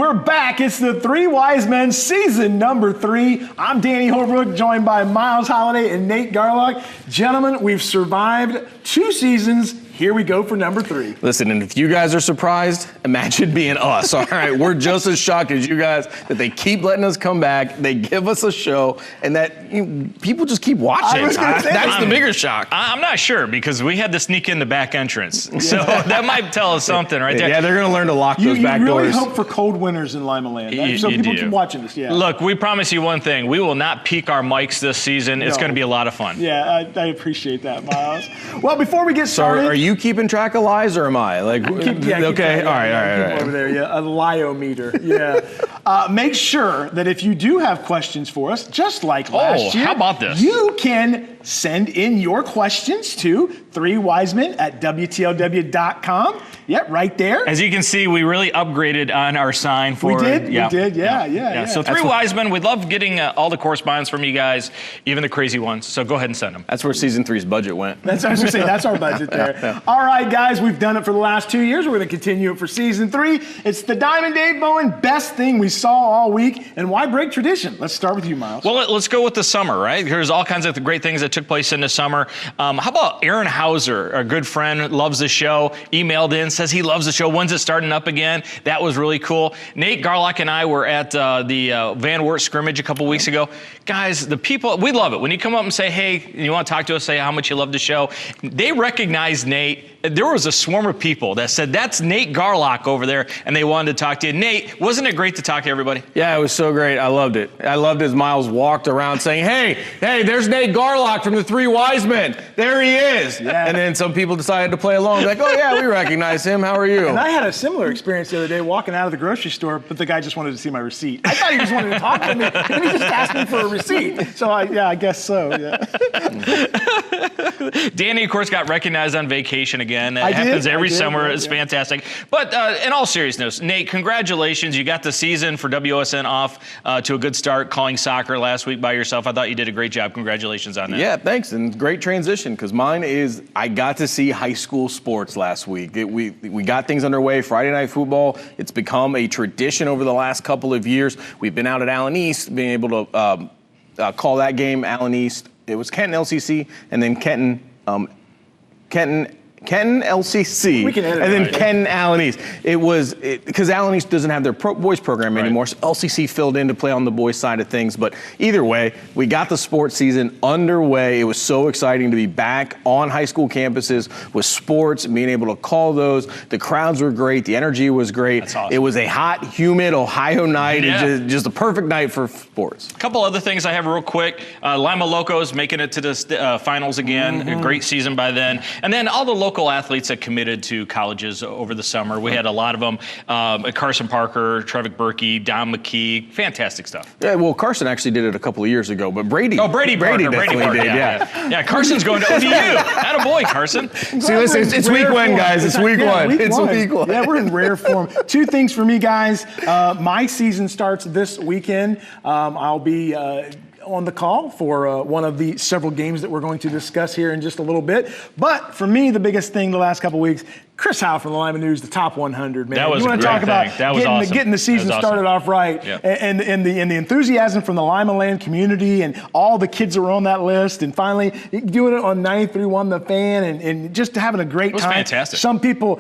we're back. It's the Three Wise Men, season number 3. I'm Danny Holbrook, joined by Miles Holliday and Nate Garlock. Gentlemen, we've survived 2 seasons. Here we go for number 3. Listen, and if you guys are surprised, imagine being us, all right? We're just as shocked as you guys that they keep letting us come back, they give us a show, and that people just keep watching. That's the bigger shock. I'm not sure, because we had to sneak in the back entrance. So that might tell us something right there. Yeah, they're going to learn to lock those back doors. You really hope for cold winters in Lima Land. So people keep watching this, yeah. Look, we promise you one thing. We will not peak our mics this season. It's going to be a lot of fun. Yeah, I appreciate that, Miles. Well, before we get started... So are you keeping track of lies, or am I? Okay, all right. Over there, a liometer, yeah. Make sure that if you do have questions for us, just like last year, how about this? You can send in your questions to 3wisemen@WTLW.com. Yeah, right there. As you can see, we really upgraded on our sign for... We did, yeah. So 3 Wise Men, we love getting all the correspondence from you guys, even the crazy ones. So go ahead and send them. That's where season 3's budget went. That's what I was going to say. That's our budget there. All right, guys, we've done it for the last 2 years. We're going to continue it for season 3. It's the Diamond Dave Bowen best thing we saw all week. And why break tradition? Let's start with you, Miles. Well, let's go with the summer, right? There's all kinds of great things that took place in the summer. How about Aaron Hauser, a good friend, loves the show, emailed in, says he loves the show. When's it starting up again? That was really cool. Nate Garlock and I were at the Van Wert scrimmage a couple weeks ago. Guys, the people, we love it. When you come up and say, hey, you want to talk to us, say how much you love the show. They recognize Nate. There was a swarm of people that said, that's Nate Garlock over there, and they wanted to talk to you. Nate, wasn't it great to talk to everybody? Yeah, it was so great. I loved it. I loved as Miles walked around saying, hey, there's Nate Garlock from the Three Wise Men. There he is. Yeah. And then some people decided to play along. Like, oh, yeah, we recognize him. How are you? And I had a similar experience the other day walking out of the grocery store, but the guy just wanted to see my receipt. I thought he just wanted to talk to me, and he just asked me for a receipt. So, I guess so, yeah. Danny, of course, got recognized on vacation again. It happens every summer. It's fantastic. But in all seriousness, Nate, congratulations. You got the season for WSN off to a good start, calling soccer last week by yourself. I thought you did a great job. Congratulations on that. Yeah, thanks. And great transition, because mine is I got to see high school sports last week. We got things underway, Friday Night Football. It's become a tradition over the last couple of years. We've been out at Allen East, being able to call that game Allen East. It was Kenton LCC, and then Kenton LCC, and then Kenton Allen East. It was because Allen East doesn't have their boys program anymore, so LCC filled in to play on the boys side of things. But either way, we got the sports season underway. It was so exciting to be back on high school campuses with sports and being able to call those. The crowds were great. The energy was great. That's awesome. It was a hot, humid Ohio night. Yeah. Just a perfect night for sports. A couple other things I have real quick. Lima Locos making it to the finals again. A great season by then. And then all the local athletes that committed to colleges over the summer. We had a lot of them. Carson Parker, Trevick Berkey, Don McKee. Fantastic stuff. Yeah, well, Carson actually did it a couple of years ago, but Brady. Oh, Brady Parker, definitely did, yeah. Carson's going to ODU. Attaboy, Carson. See, listen, it's week 1, guys. It's week 1. It's week 1. Yeah, we're in rare form. 2 things for me, guys. My season starts this weekend. I'll be on the call for one of the several games that we're going to discuss here in just a little bit. But for me, the biggest thing the last couple of weeks, Chris Howe from the Lima News, the top 100, man. That was you want to talk about getting the season started off right, and the enthusiasm from the Lima Land community and all the kids that were on that list, and finally doing it on 93.1 The Fan, and just having a great time. It was fantastic. Some people,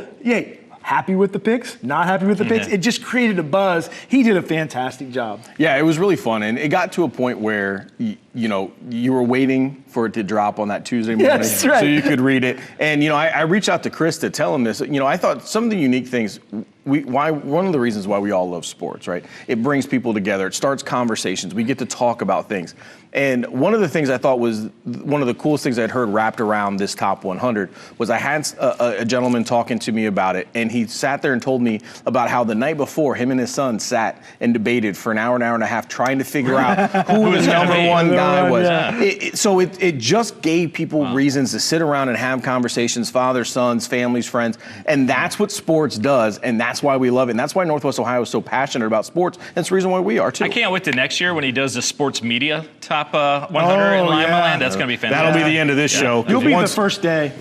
happy with the picks, not happy with the picks. It just created a buzz. He did a fantastic job. Yeah, it was really fun, and it got to a point where you were waiting for it to drop on that Tuesday morning, so you could read it. And I reached out to Chris to tell him this. I thought some of the unique things. One of the reasons why we all love sports, right? It brings people together. It starts conversations. We get to talk about things. And one of the things I thought was one of the coolest things I'd heard wrapped around this top 100 was I had a gentleman talking to me about it, and he sat there and told me about how the night before him and his son sat and debated for an hour and a half trying to figure out who the number 1 guy was. Yeah. So it just gave people reasons to sit around and have conversations, fathers, sons, families, friends. And that's what sports does. And that's why we love it. And that's why Northwest Ohio is so passionate about sports. That's the reason why we are too. I can't wait to next year when he does the sports media top 100 in Lima Land. That's going to be fantastic. That'll be the end of this show. You'll be the first day.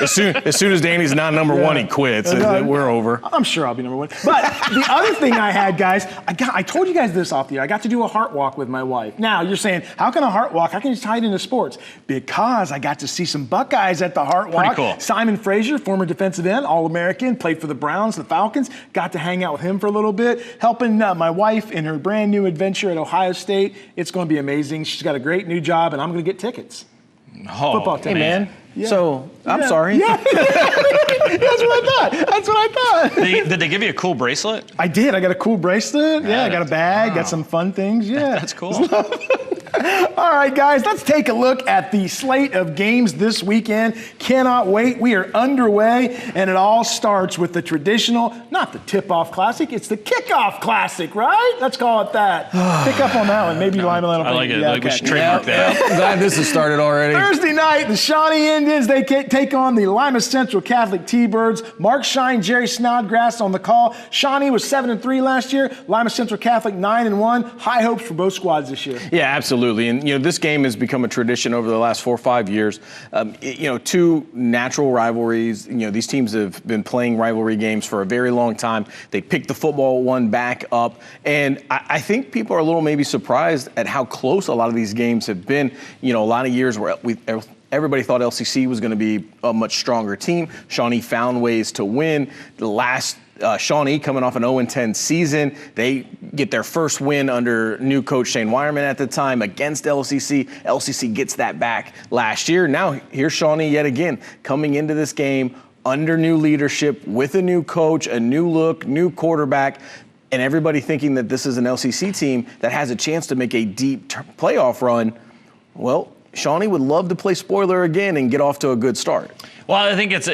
As soon as Danny's not number one, he quits. We're over. I'm sure I'll be number one. But the other thing I had, guys, I told you guys this off the air. I got to do a heart walk with my wife. Now, you're saying, how can a heart walk? How can you tie it into sports? Because I got to see some Buckeyes at the heart walk. Pretty cool. Simon Frazier, former defensive end, All-American, played for the Browns, the Falcons. Got to hang out with him for a little bit, helping my wife in her brand new adventure at Ohio State. It's going to be amazing. She's got a great new job, and I'm going to get tickets. Football team. Hey, man. Yeah. So, I'm sorry. Yeah. That's what I thought. Did they give you a cool bracelet? I did. I got a cool bracelet. Yeah, I got a bag, got some fun things. Yeah. That's cool. All right, guys, let's take a look at the slate of games this weekend. Cannot wait. We are underway, and it all starts with the traditional, not the tip-off classic, it's the kickoff classic, right? Let's call it that. Pick up on that one. Maybe Lima Land will I like it. Yeah, We okay. should trademark that. I'm glad this has started already. Thursday night, the Shawnee Indians, they take on the Lima Central Catholic T-Birds. Mark Shine, Jerry Snodgrass on the call. Shawnee was 7-3 last year. Lima Central Catholic 9-1. High hopes for both squads this year. Yeah, absolutely. And, this game has become a tradition over the last 4 or 5 years. Two natural rivalries. These teams have been playing rivalry games for a very long time. They picked the football one back up. And I think people are a little maybe surprised at how close a lot of these games have been. A lot of years where everybody thought LCC was going to be a much stronger team. Shawnee found ways to win. The last Shawnee coming off an 0-10 season. They get their first win under new coach Shane Wireman at the time against LCC. LCC gets that back last year. Now here's Shawnee yet again coming into this game under new leadership with a new coach, a new look, new quarterback, and everybody thinking that this is an LCC team that has a chance to make a deep playoff run. Well, Shawnee would love to play spoiler again and get off to a good start. Well, I think it's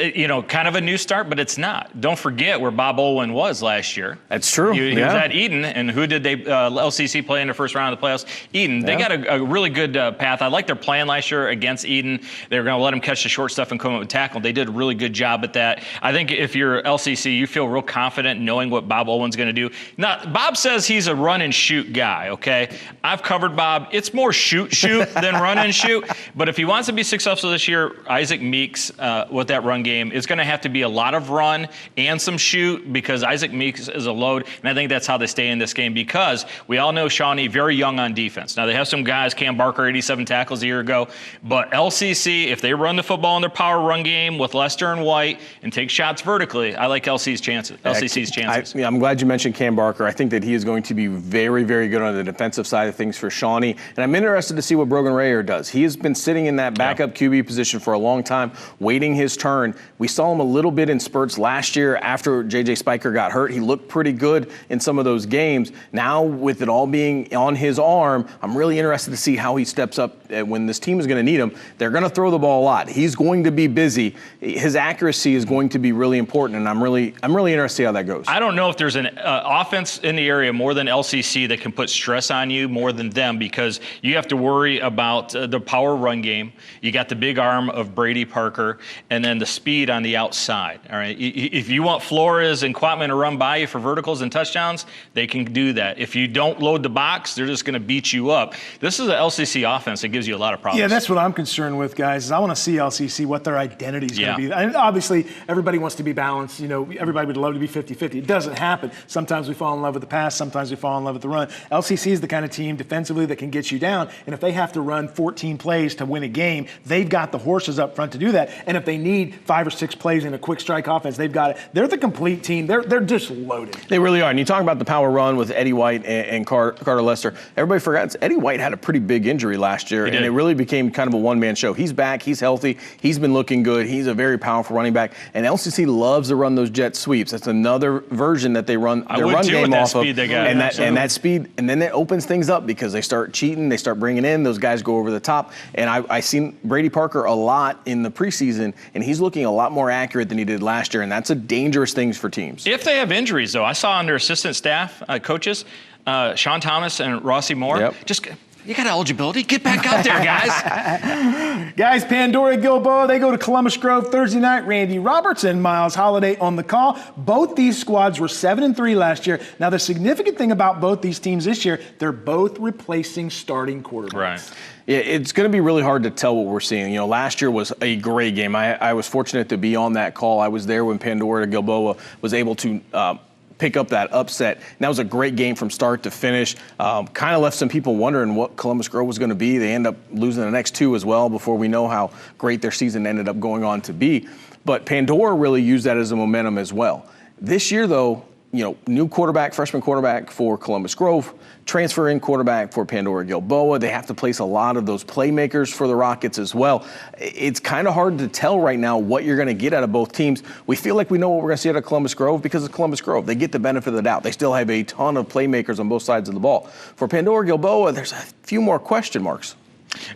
kind of a new start, but it's not. Don't forget where Bob Olwin was last year. That's true. He was at Eaton, and who did they LCC play in the first round of the playoffs? Eaton. They got a really good path. I like their plan last year against Eaton. They were going to let them catch the short stuff and come up with tackle. They did a really good job at that. I think if you're LCC, you feel real confident knowing what Bob Olwin's going to do. Now, Bob says he's a run and shoot guy. Okay, I've covered Bob. It's more shoot than run and shoot. But if he wants to be successful this year, Isaac Meeks. With that run game, it's going to have to be a lot of run and some shoot because Isaac Meeks is a load, and I think that's how they stay in this game because we all know Shawnee very young on defense. Now they have some guys, Cam Barker, 87 tackles a year ago, but LCC, if they run the football in their power run game with Lester and White and take shots vertically, I like LCC's chances. I'm glad you mentioned Cam Barker. I think that he is going to be very, very good on the defensive side of things for Shawnee, and I'm interested to see what Brogan Rayer does. He has been sitting in that backup QB position for a long time, waiting his turn. We saw him a little bit in spurts last year after J.J. Spiker got hurt. He looked pretty good in some of those games. Now, with it all being on his arm, I'm really interested to see how he steps up when this team is going to need him. They're going to throw the ball a lot. He's going to be busy. His accuracy is going to be really important, and I'm really interested to see how that goes. I don't know if there's an offense in the area more than LCC that can put stress on you more than them because you have to worry about the power run game. You got the big arm of Brady Parker, and then the speed on the outside. All right. If you want Flores and Quatman to run by you for verticals and touchdowns, they can do that. If you don't load the box, they're just going to beat you up. This is an LCC offense that gives you a lot of problems. Yeah, that's what I'm concerned with, guys. Is I want to see LCC what their identity is going to be. And obviously, everybody wants to be balanced. Everybody would love to be 50-50. It doesn't happen. Sometimes we fall in love with the pass. Sometimes we fall in love with the run. LCC is the kind of team defensively that can get you down. And if they have to run 14 plays to win a game, they've got the horses up front to do that. And if they need 5 or 6 plays in a quick strike offense, they've got it. They're the complete team. They're just loaded. They really are. And you talk about the power run with Eddie White and Carter Lester. Everybody forgets Eddie White had a pretty big injury last year, and it really became kind of a one-man show. He's back. He's healthy. He's been looking good. He's a very powerful running back. And LCC loves to run those jet sweeps. That's another version that they run their run game off of. And that speed, and then it opens things up because they start cheating. They start bringing in. Those guys go over the top. And I seen Brady Parker a lot in the preseason, and he's looking a lot more accurate than he did last year, and that's a dangerous thing for teams. If they have injuries, though, I saw on their assistant staff coaches, Sean Thomas and Rossi Moore, just You got eligibility. Get back out there, guys. Guys, Pandora Gilboa, they go to Columbus Grove Thursday night. Randy Roberts and Miles Holliday on the call. Both these squads were 7-3 last year. Now, the significant thing about both these teams this year, they're both replacing starting quarterbacks. Right. Yeah, it's going to be really hard to tell what we're seeing. You know, last year was a great game. I was fortunate to be on that call. I was there when Pandora Gilboa was able to pick up that upset. And that was a great game from start to finish. Kind of left some people wondering what Columbus Grove was going to be. They end up losing the next two as well before we know how great their season ended up going on to be. But Pandora really used that as a momentum as well. This year, though, you know, new quarterback, freshman quarterback for Columbus Grove, transfer in quarterback for Pandora Gilboa. They have to place a lot of those playmakers for the Rockets as well. It's kind of hard to tell right now what you're going to get out of both teams. We feel like we know what we're going to see out of Columbus Grove because of Columbus Grove. They get the benefit of the doubt. They still have a ton of playmakers on both sides of the ball. For Pandora Gilboa, there's a few more question marks.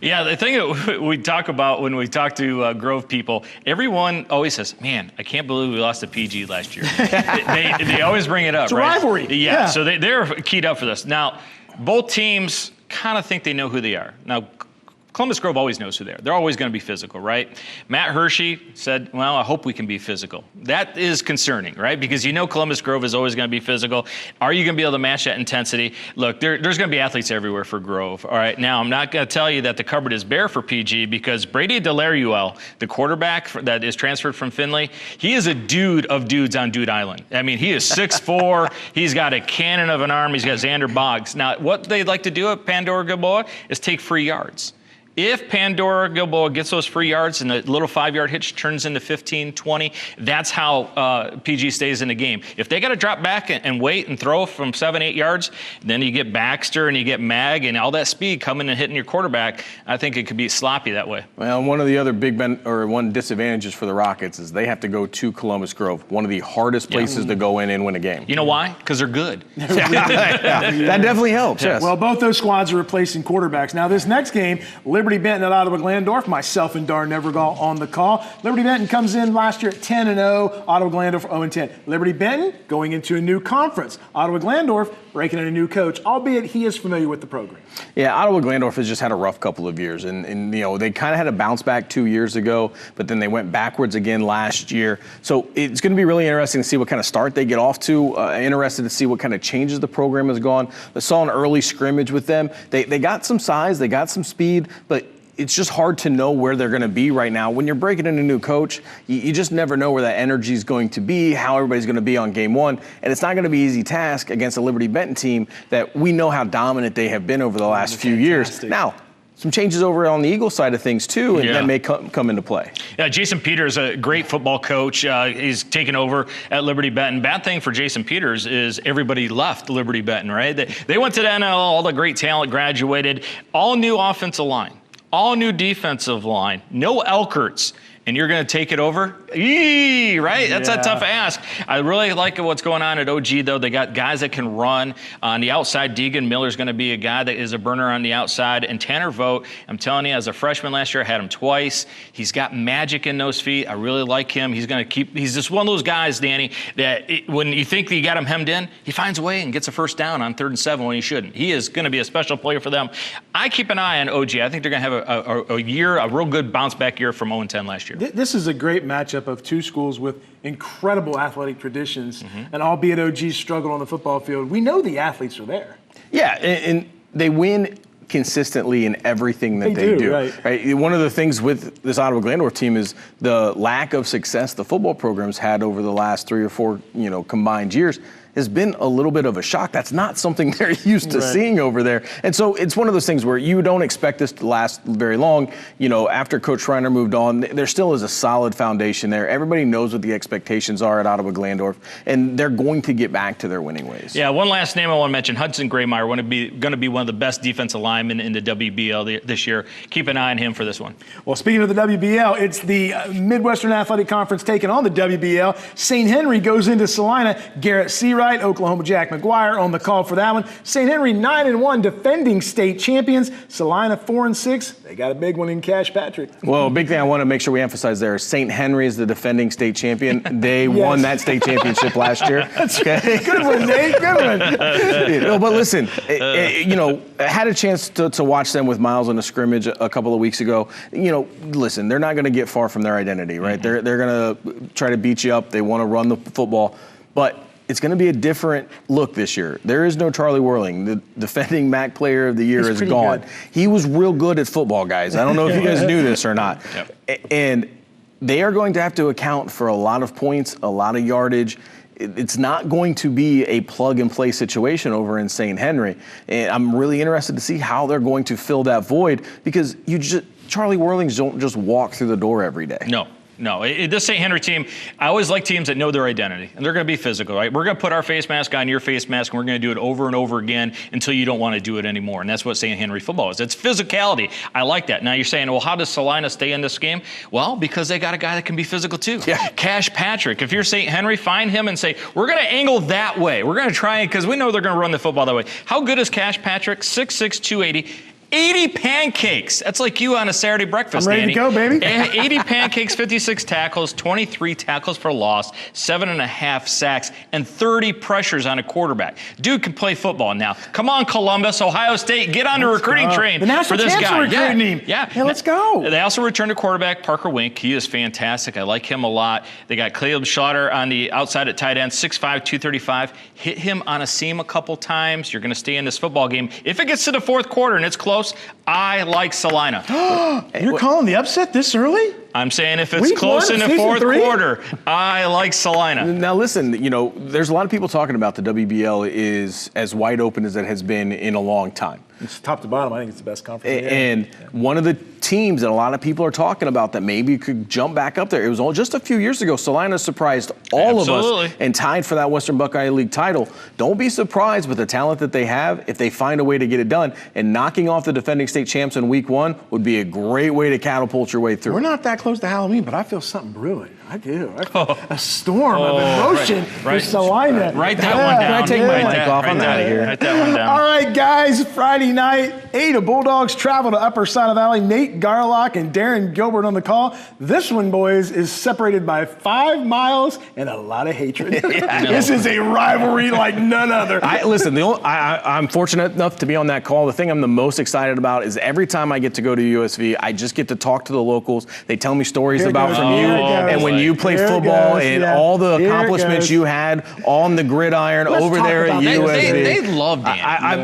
Yeah, the thing that we talk about when we talk to Grove people, everyone always says, man, I can't believe we lost to PG last year. they always bring it up, it's a right? rivalry. Yeah, so they're keyed up for this. Now, both teams kind of think they know who they are. Now, Columbus Grove always knows who they are. They're always going to be physical, right? Matt Hershey said, well, I hope we can be physical. That is concerning, right? Because you know Columbus Grove is always going to be physical. Are you going to be able to match that intensity? Look, there's going to be athletes everywhere for Grove, all right? Now, I'm not going to tell you that the cupboard is bare for PG because Brady Delaruel, the quarterback that is transferred from Findlay, he is a dude of dudes on Dude Island. I mean, he is 6'4". He's got a cannon of an arm. He's got Xander Boggs. Now, what they'd like to do at Pandora Gilboa is take free yards. If Pandora Gilboa gets those free yards and the little 5-yard hitch turns into 15, 20, that's how PG stays in the game. If they got to drop back and wait and throw from 7, 8 yards, then you get Baxter and you get Mag and all that speed coming and hitting your quarterback. I think it could be sloppy that way. Well, one of the other one disadvantages for the Rockets is they have to go to Columbus Grove, one of the hardest places to go in and win a game. You know why? Because they're good. That definitely helps, yes. Well, both those squads are replacing quarterbacks. Now, this next game, Liberty Benton at Ottawa Glandorf, myself and Dar Nevergall on the call. Liberty Benton comes in last year at 10-0, Ottawa Glandorf 0-10. Liberty Benton going into a new conference. Ottawa Glandorf breaking in a new coach, albeit he is familiar with the program. Yeah, Ottawa Glandorf has just had a rough couple of years, and you know, they kind of had a bounce back 2 years ago, but then they went backwards again last year. So it's going to be really interesting to see what kind of start they get off to. Interested to see what kind of changes the program has gone. I saw an early scrimmage with them. They got some size, they got some speed, but it's just hard to know where they're going to be right now. When you're breaking in a new coach, you just never know where that energy is going to be, how everybody's going to be on game one. And it's not going to be an easy task against a Liberty Benton team that we know how dominant they have been over the last few years. Now, some changes over on the Eagles side of things too, and that may come into play. Yeah, Jason Peters, a great football coach. He's taken over at Liberty Benton. Bad thing for Jason Peters is everybody left Liberty Benton, right? They went to the NL, all the great talent graduated, all new offensive line. All new defensive line, no Elkerts, and you're going to take it over? Right? That's a tough ask. I really like what's going on at OG, though. They got guys that can run. On the outside, Deegan Miller's going to be a guy that is a burner on the outside. And Tanner Vogt, I'm telling you, as a freshman last year, I had him twice. He's got magic in those feet. I really like him. He's just one of those guys, Danny, that when you think you got him hemmed in, he finds a way and gets a first down on 3rd and 7 when he shouldn't. He is going to be a special player for them. I keep an eye on OG. I think they're going to have a real good bounce-back year from 0-10 last year. This is a great matchup of two schools with incredible athletic traditions, and albeit OG struggled on the football field, we know the athletes are there. Yeah, and they win consistently in everything that they do. Right? One of the things with this Ottawa Glandorf team is the lack of success the football program's had over the last 3 or 4, combined years has been a little bit of a shock. That's not something they're used to seeing over there. And so it's one of those things where you don't expect this to last very long. After Coach Schreiner moved on, there still is a solid foundation there. Everybody knows what the expectations are at Ottawa Glandorf, and they're going to get back to their winning ways. Yeah, one last name I want to mention, Hudson Graymeyer, going to be one of the best defensive linemen in the WBL this year. Keep an eye on him for this one. Well, speaking of the WBL, it's the Midwestern Athletic Conference taking on the WBL. St. Henry goes into Salina. Garrett Seawright right. Oklahoma Jack McGuire on the call for that one. St. Henry 9-1, defending state champions. Salina 4-6. They got a big one in Cash Patrick. Well, a big thing I want to make sure we emphasize there is St. Henry is the defending state champion. They won that state championship last year. Okay. Good one, Nate. Good one. But listen, I had a chance to watch them with Miles in a scrimmage a couple of weeks ago. Listen, they're not going to get far from their identity, right? Mm-hmm. They're going to try to beat you up. They want to run the football. But it's going to be a different look this year. There is no Charlie Whirling. The defending MAC Player of the Year is gone. Good. He was real good at football, guys. I don't know if you guys knew this or not. Yep. And they are going to have to account for a lot of points, a lot of yardage. It's not going to be a plug-and-play situation over in St. Henry. And I'm really interested to see how they're going to fill that void because Charlie Whirlings don't just walk through the door every day. No, this St. Henry team, I always like teams that know their identity, and they're going to be physical, right? We're going to put our face mask on your face mask, and we're going to do it over and over again until you don't want to do it anymore, and that's what St. Henry football is. It's physicality. I like that. Now you're saying, well, how does Salina stay in this game? Well, because they got a guy that can be physical too. Yeah. Cash Patrick. If you're St. Henry, find him and say, we're going to angle that way. We're going to try it because we know they're going to run the football that way. How good is Cash Patrick? 6'6", 280. 80 pancakes. That's like you on a Saturday breakfast, I'm ready Danny. to go, baby. 80 pancakes, 56 tackles, 23 tackles for loss, 7.5 sacks, and 30 pressures on a quarterback. Dude can play football now. Come on, Columbus, Ohio State, get on the recruiting train for this guy. Yeah, let's go. They also returned to quarterback Parker Wink. He is fantastic. I like him a lot. They got Caleb Schauder on the outside at tight end, 6'5", 235. Hit him on a seam a couple times. You're going to stay in this football game. If it gets to the fourth quarter and it's close, I like Salina. You're calling the upset this early? I'm saying if it's close in the fourth quarter, I like Salina. Now listen, there's a lot of people talking about the WBL is as wide open as it has been in a long time. It's top to bottom. I think it's the best conference. And one of the teams that a lot of people are talking about that maybe could jump back up there. It was all just a few years ago. Salina surprised all of us and tied for that Western Buckeye League title. Don't be surprised with the talent that they have if they find a way to get it done. And knocking off the defending state champs in week 1 would be a great way to catapult your way through. We're not that close to Halloween, but I feel something brewing. I do. A storm of emotion for Salina. Write that one down. Can I take my mic off? I'm out of here. Write that one down. All right, guys. Friday night, Ada Bulldogs travel to Upper Side of Valley. Nate Garlock and Darren Gilbert on the call. This one, boys, is separated by 5 miles and a lot of hatred. This is a rivalry like none other. I'm fortunate enough to be on that call. The thing I'm the most excited about is every time I get to go to USV, I just get to talk to the locals. They tell me stories from you. And when you played football and all the accomplishments you had on the gridiron over there at USV. They love Danny.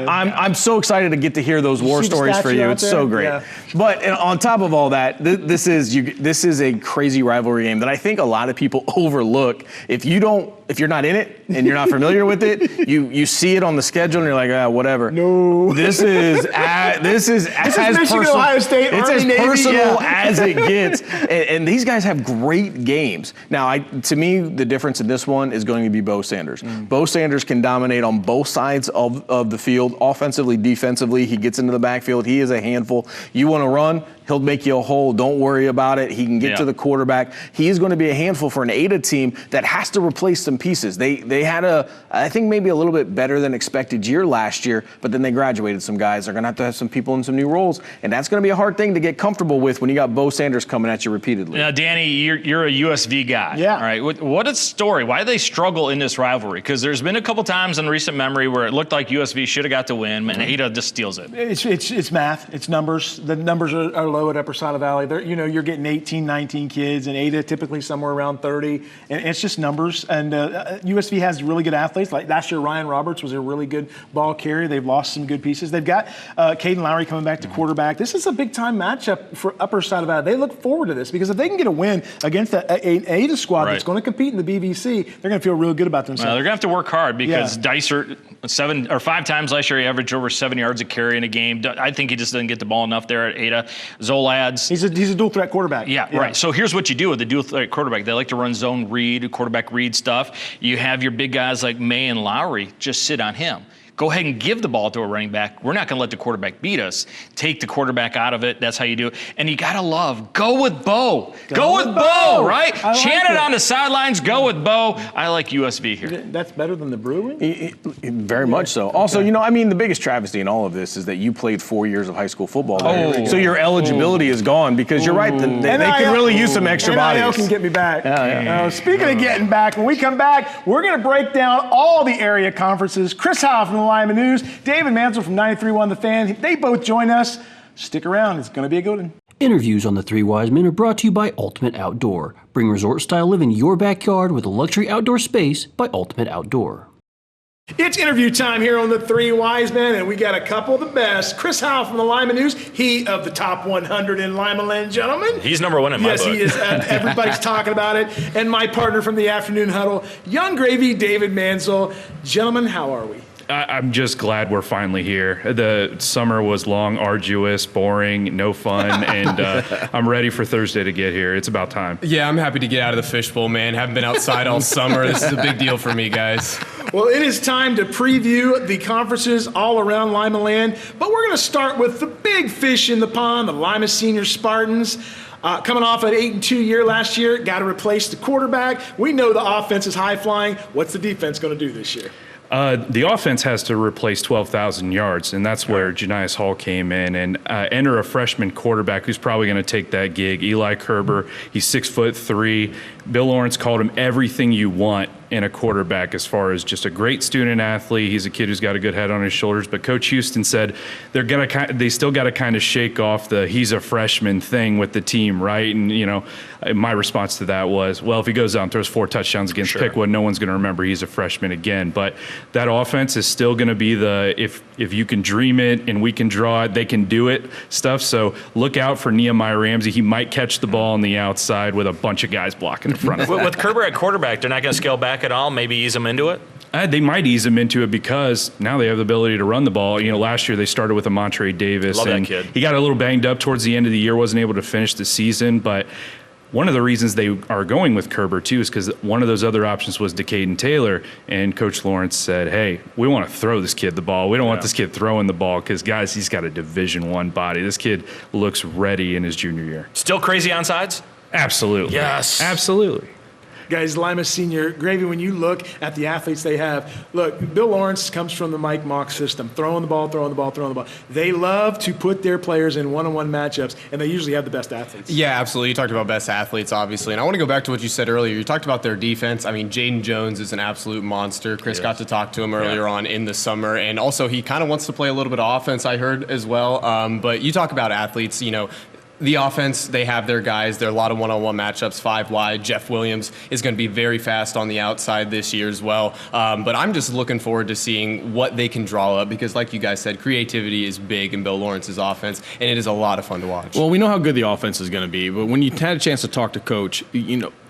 I'm so excited to get to hear those war stories for you. It's so great. Yeah. But on top of all that, this is a crazy rivalry game that I think a lot of people overlook. If you're not in it and you're not familiar with it, you see it on the schedule and you're like, whatever. No. This is as Michigan, personal. Ohio State, it's Army, as Navy, personal as it gets. And these guys have great games. Now, to me, the difference in this one is going to be Bo Sanders. Bo Sanders can dominate on both sides of the field, offensively, defensively. He gets into the backfield. He is a handful. You want to run, he'll make you a hole. Don't worry about it. He can get to the quarterback. He is going to be a handful for an Ada team that has to replace some pieces. They had I think maybe a little bit better than expected year last year, but then they graduated some guys. They're going to have some people in some new roles, and that's going to be a hard thing to get comfortable with when you got Bo Sanders coming at you repeatedly. Now, Danny, you're a USV guy. Yeah. All right. What is the story? Why do they struggle in this rivalry? Because there's been a couple times in recent memory where it looked like USV should have got to win, and Ada just steals it. It's math. It's numbers. The numbers are low at Upper Side of Valley. You're getting 18, 19 kids, and Ada typically somewhere around 30. And it's just numbers. And USV has really good athletes. Like last year, Ryan Roberts was a really good ball carrier. They've lost some good pieces. They've got Caden Lowry coming back to quarterback. This is a big-time matchup for Upper Side of Valley. They look forward to this because if they can get a win against an Ada squad that's going to compete in the BVC, they're going to feel real good about themselves. They're going to have to work hard because Dicer, 7 or 5 times last year, he averaged over 7 yards a carry in a game. I think he just doesn't get the ball enough there at Ada. Zolads. He's a dual-threat quarterback. Yeah, right. So here's what you do with the dual-threat quarterback. They like to run zone read, quarterback read stuff. You have your big guys like May and Lowry just sit on him. go ahead and give the ball to a running back. We're not going to let the quarterback beat us. Take the quarterback out of it. That's how you do it. And you got to love, go with Bo. Go with Bo, right? Chant it on the sidelines, go with Bo. I like USV here. That's better than the Bruins? Very much so. Also, the biggest travesty in all of this is that you played 4 years of high school football there. So your eligibility is gone because you're right. They could really use some extra bodies. NIL can get me back. Speaking of getting back, when we come back, we're going to break down all the area conferences. Chris Howe from the Lima News, David Mansell from 93.1 The Fan. They both join us. Stick around. It's going to be a good one. Interviews on the Three Wise Men are brought to you by Ultimate Outdoor. Bring resort-style living in your backyard with a luxury outdoor space by Ultimate Outdoor. It's interview time here on the Three Wise Men, and we got a couple of the best. Chris Howe from the Lima News, he of the top 100 in Lima Land, gentlemen. He's number one in my book. Yes, he is. Everybody's talking about it. And my partner from the Afternoon Huddle, Young Gravy, David Mansell. Gentlemen, how are we? I'm just glad we're finally here. The summer was long, arduous, boring, no fun, and I'm ready for Thursday to get here. It's about time. Yeah, I'm happy to get out of the fishbowl, man. Haven't been outside all summer. This is a big deal for me, guys. Well, it is time to preview the conferences all around Lima Land, but we're going to start with the big fish in the pond, the Lima Senior Spartans. Coming off an 8-2 year last year, got to replace the quarterback. We know the offense is high-flying. What's the defense going to do this year? The offense has to replace 12,000 yards, and that's where Janias Hall came in and enter a freshman quarterback who's probably going to take that gig. Eli Kerber, he's 6'3". Bill Lawrence called him everything you want in a quarterback as far as just a great student athlete. He's a kid who's got a good head on his shoulders. But Coach Houston said they still got to kind of shake off the he's a freshman thing with the team, right? And, my response to that was, well, if he goes out and throws 4 touchdowns against Pickwood, no one's going to remember he's a freshman again. But that offense is still going to be the if you can dream it and we can draw it, they can do it stuff. So look out for Nehemiah Ramsey. He might catch the ball on the outside with a bunch of guys blocking in front of him. With Kerber at quarterback, they're not going to scale back at all, maybe ease him into it? They might ease him into it because now they have the ability to run the ball. Last year they started with a Montre Davis. Love and that kid. He got a little banged up towards the end of the year, wasn't able to finish the season, but one of the reasons they are going with Kerber, too, is because one of those other options was Decaden Taylor, and Coach Lawrence said, hey, we want to throw this kid the ball. We don't want this kid throwing the ball because, guys, he's got a Division I body. This kid looks ready in his junior year. Still crazy on sides? Absolutely. Yes. Absolutely. Guys, Lima Senior, Gravy, when you look at the athletes they have, look, Bill Lawrence comes from the Mike Mock system, throwing the ball. They love to put their players in one-on-one matchups, and they usually have the best athletes. Yeah, absolutely. You talked about best athletes, obviously. And I want to go back to what you said earlier. You talked about their defense. I mean, Jaden Jones is an absolute monster. Chris got to talk to him earlier on in the summer. And also, he kind of wants to play a little bit of offense, I heard, as well. But you talk about athletes, the offense, they have their guys. There are a lot of one-on-one matchups, 5 wide. Jeff Williams is going to be very fast on the outside this year as well. But I'm just looking forward to seeing what they can draw up because, like you guys said, creativity is big in Bill Lawrence's offense, and it is a lot of fun to watch. Well, we know how good the offense is going to be, but when you had a chance to talk to Coach,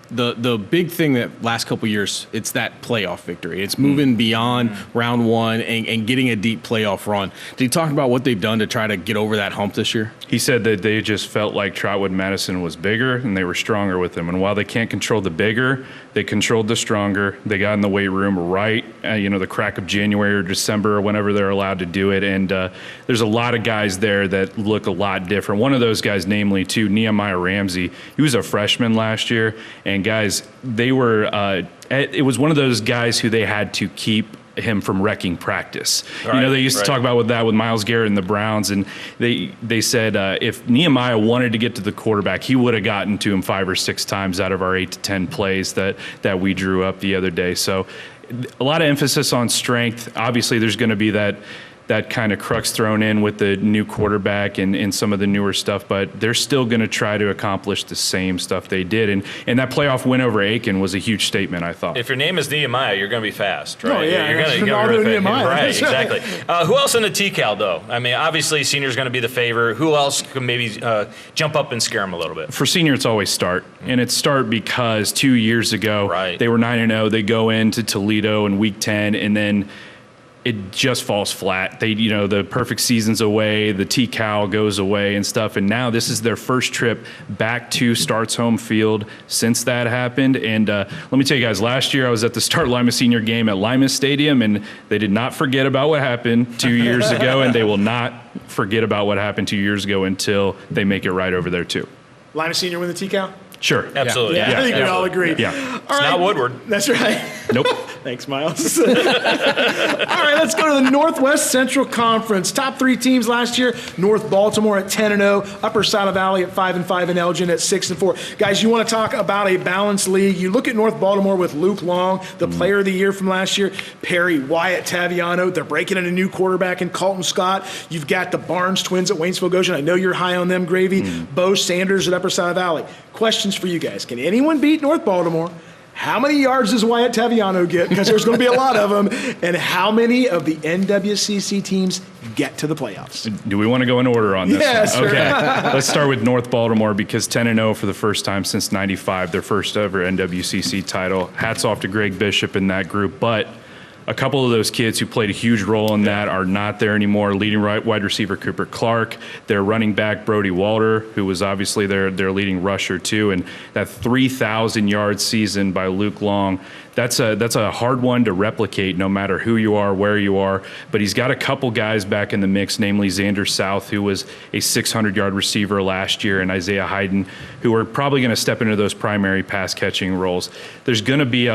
the big thing that last couple of years, it's that playoff victory. It's moving beyond round one and getting a deep playoff run. Did he talk about what they've done to try to get over that hump this year? He said that they just felt like Trotwood Madison was bigger and they were stronger with him. And while they can't control the bigger, they controlled the stronger. They got in the weight room right, the crack of January or December or whenever they're allowed to do it. And there's a lot of guys there that look a lot different. One of those guys, namely, too, Nehemiah Ramsey, he was a freshman last year. And guys, they were it was one of those guys who they had to keep him from wrecking practice. Right, they used to talk about with Myles Garrett and the Browns, and they said if Nehemiah wanted to get to the quarterback, he would have gotten to him 5 or 6 times out of our 8 to 10 plays that we drew up the other day. So a lot of emphasis on strength. Obviously, there's going to be that kind of crux thrown in with the new quarterback and some of the newer stuff, but they're still going to try to accomplish the same stuff they did. And that playoff win over Aiken was a huge statement, I thought. If your name is Nehemiah, you're going to be fast, right? Oh, yeah. You're Ronaldo Nehemiah. Right, exactly. Who else in the TCAL, though? I mean, obviously, senior's going to be the favor. Who else could maybe jump up and scare them a little bit? For senior, it's always Start. And it's Start because 2 years ago, Right. they were 9-0. They go into Toledo in week 10, and then it just falls flat. The perfect season's away, the T-Cow goes away and stuff, and now this is their first trip back to Start's home field since that happened. And let me tell you guys, last year I was at the Start Lima Senior game at Lima Stadium, and they did not forget about what happened 2 years ago, and they will not forget about what happened 2 years ago until they make it right over there too. Lima Senior win the T-Cow? Sure. Absolutely. Yeah, I think we all agree. Yeah. All right. Not Woodward. That's right. Nope. Thanks, Miles. All right, let's go to the Northwest Central Conference. Top 3 teams last year: North Baltimore at 10-0, Upper Saddle Valley at 5-5, and Elgin at 6-4. Guys, you want to talk about a balanced league? You look at North Baltimore with Luke Long, the Player of the Year from last year, Perry, Wyatt Taviano. They're breaking in a new quarterback in Colton Scott. You've got the Barnes twins at Waynesville Goshen. I know you're high on them, Gravy. Bo Sanders at Upper Saddle Valley. Questions for you guys. Can anyone beat North Baltimore? How many yards does Wyatt Taviano get? Because there's going to be a lot of them. And how many of the NWCC teams get to the playoffs? Do we want to go in order on this? Yes. One? Okay. Let's start with North Baltimore, because 10-0 for the first time since '95, their first ever NWCC title. Hats off to Greg Bishop in that group. But a couple of those kids who played a huge role in that are not there anymore. Leading wide receiver Cooper Clark, their running back Brody Walter, who was obviously their leading rusher too, and that 3,000-yard season by Luke Long. That's a hard one to replicate, no matter who you are, where you are. But he's got a couple guys back in the mix, namely Xander South, who was a 600-yard receiver last year, and Isaiah Hayden, who are probably going to step into those primary pass-catching roles. There's going to be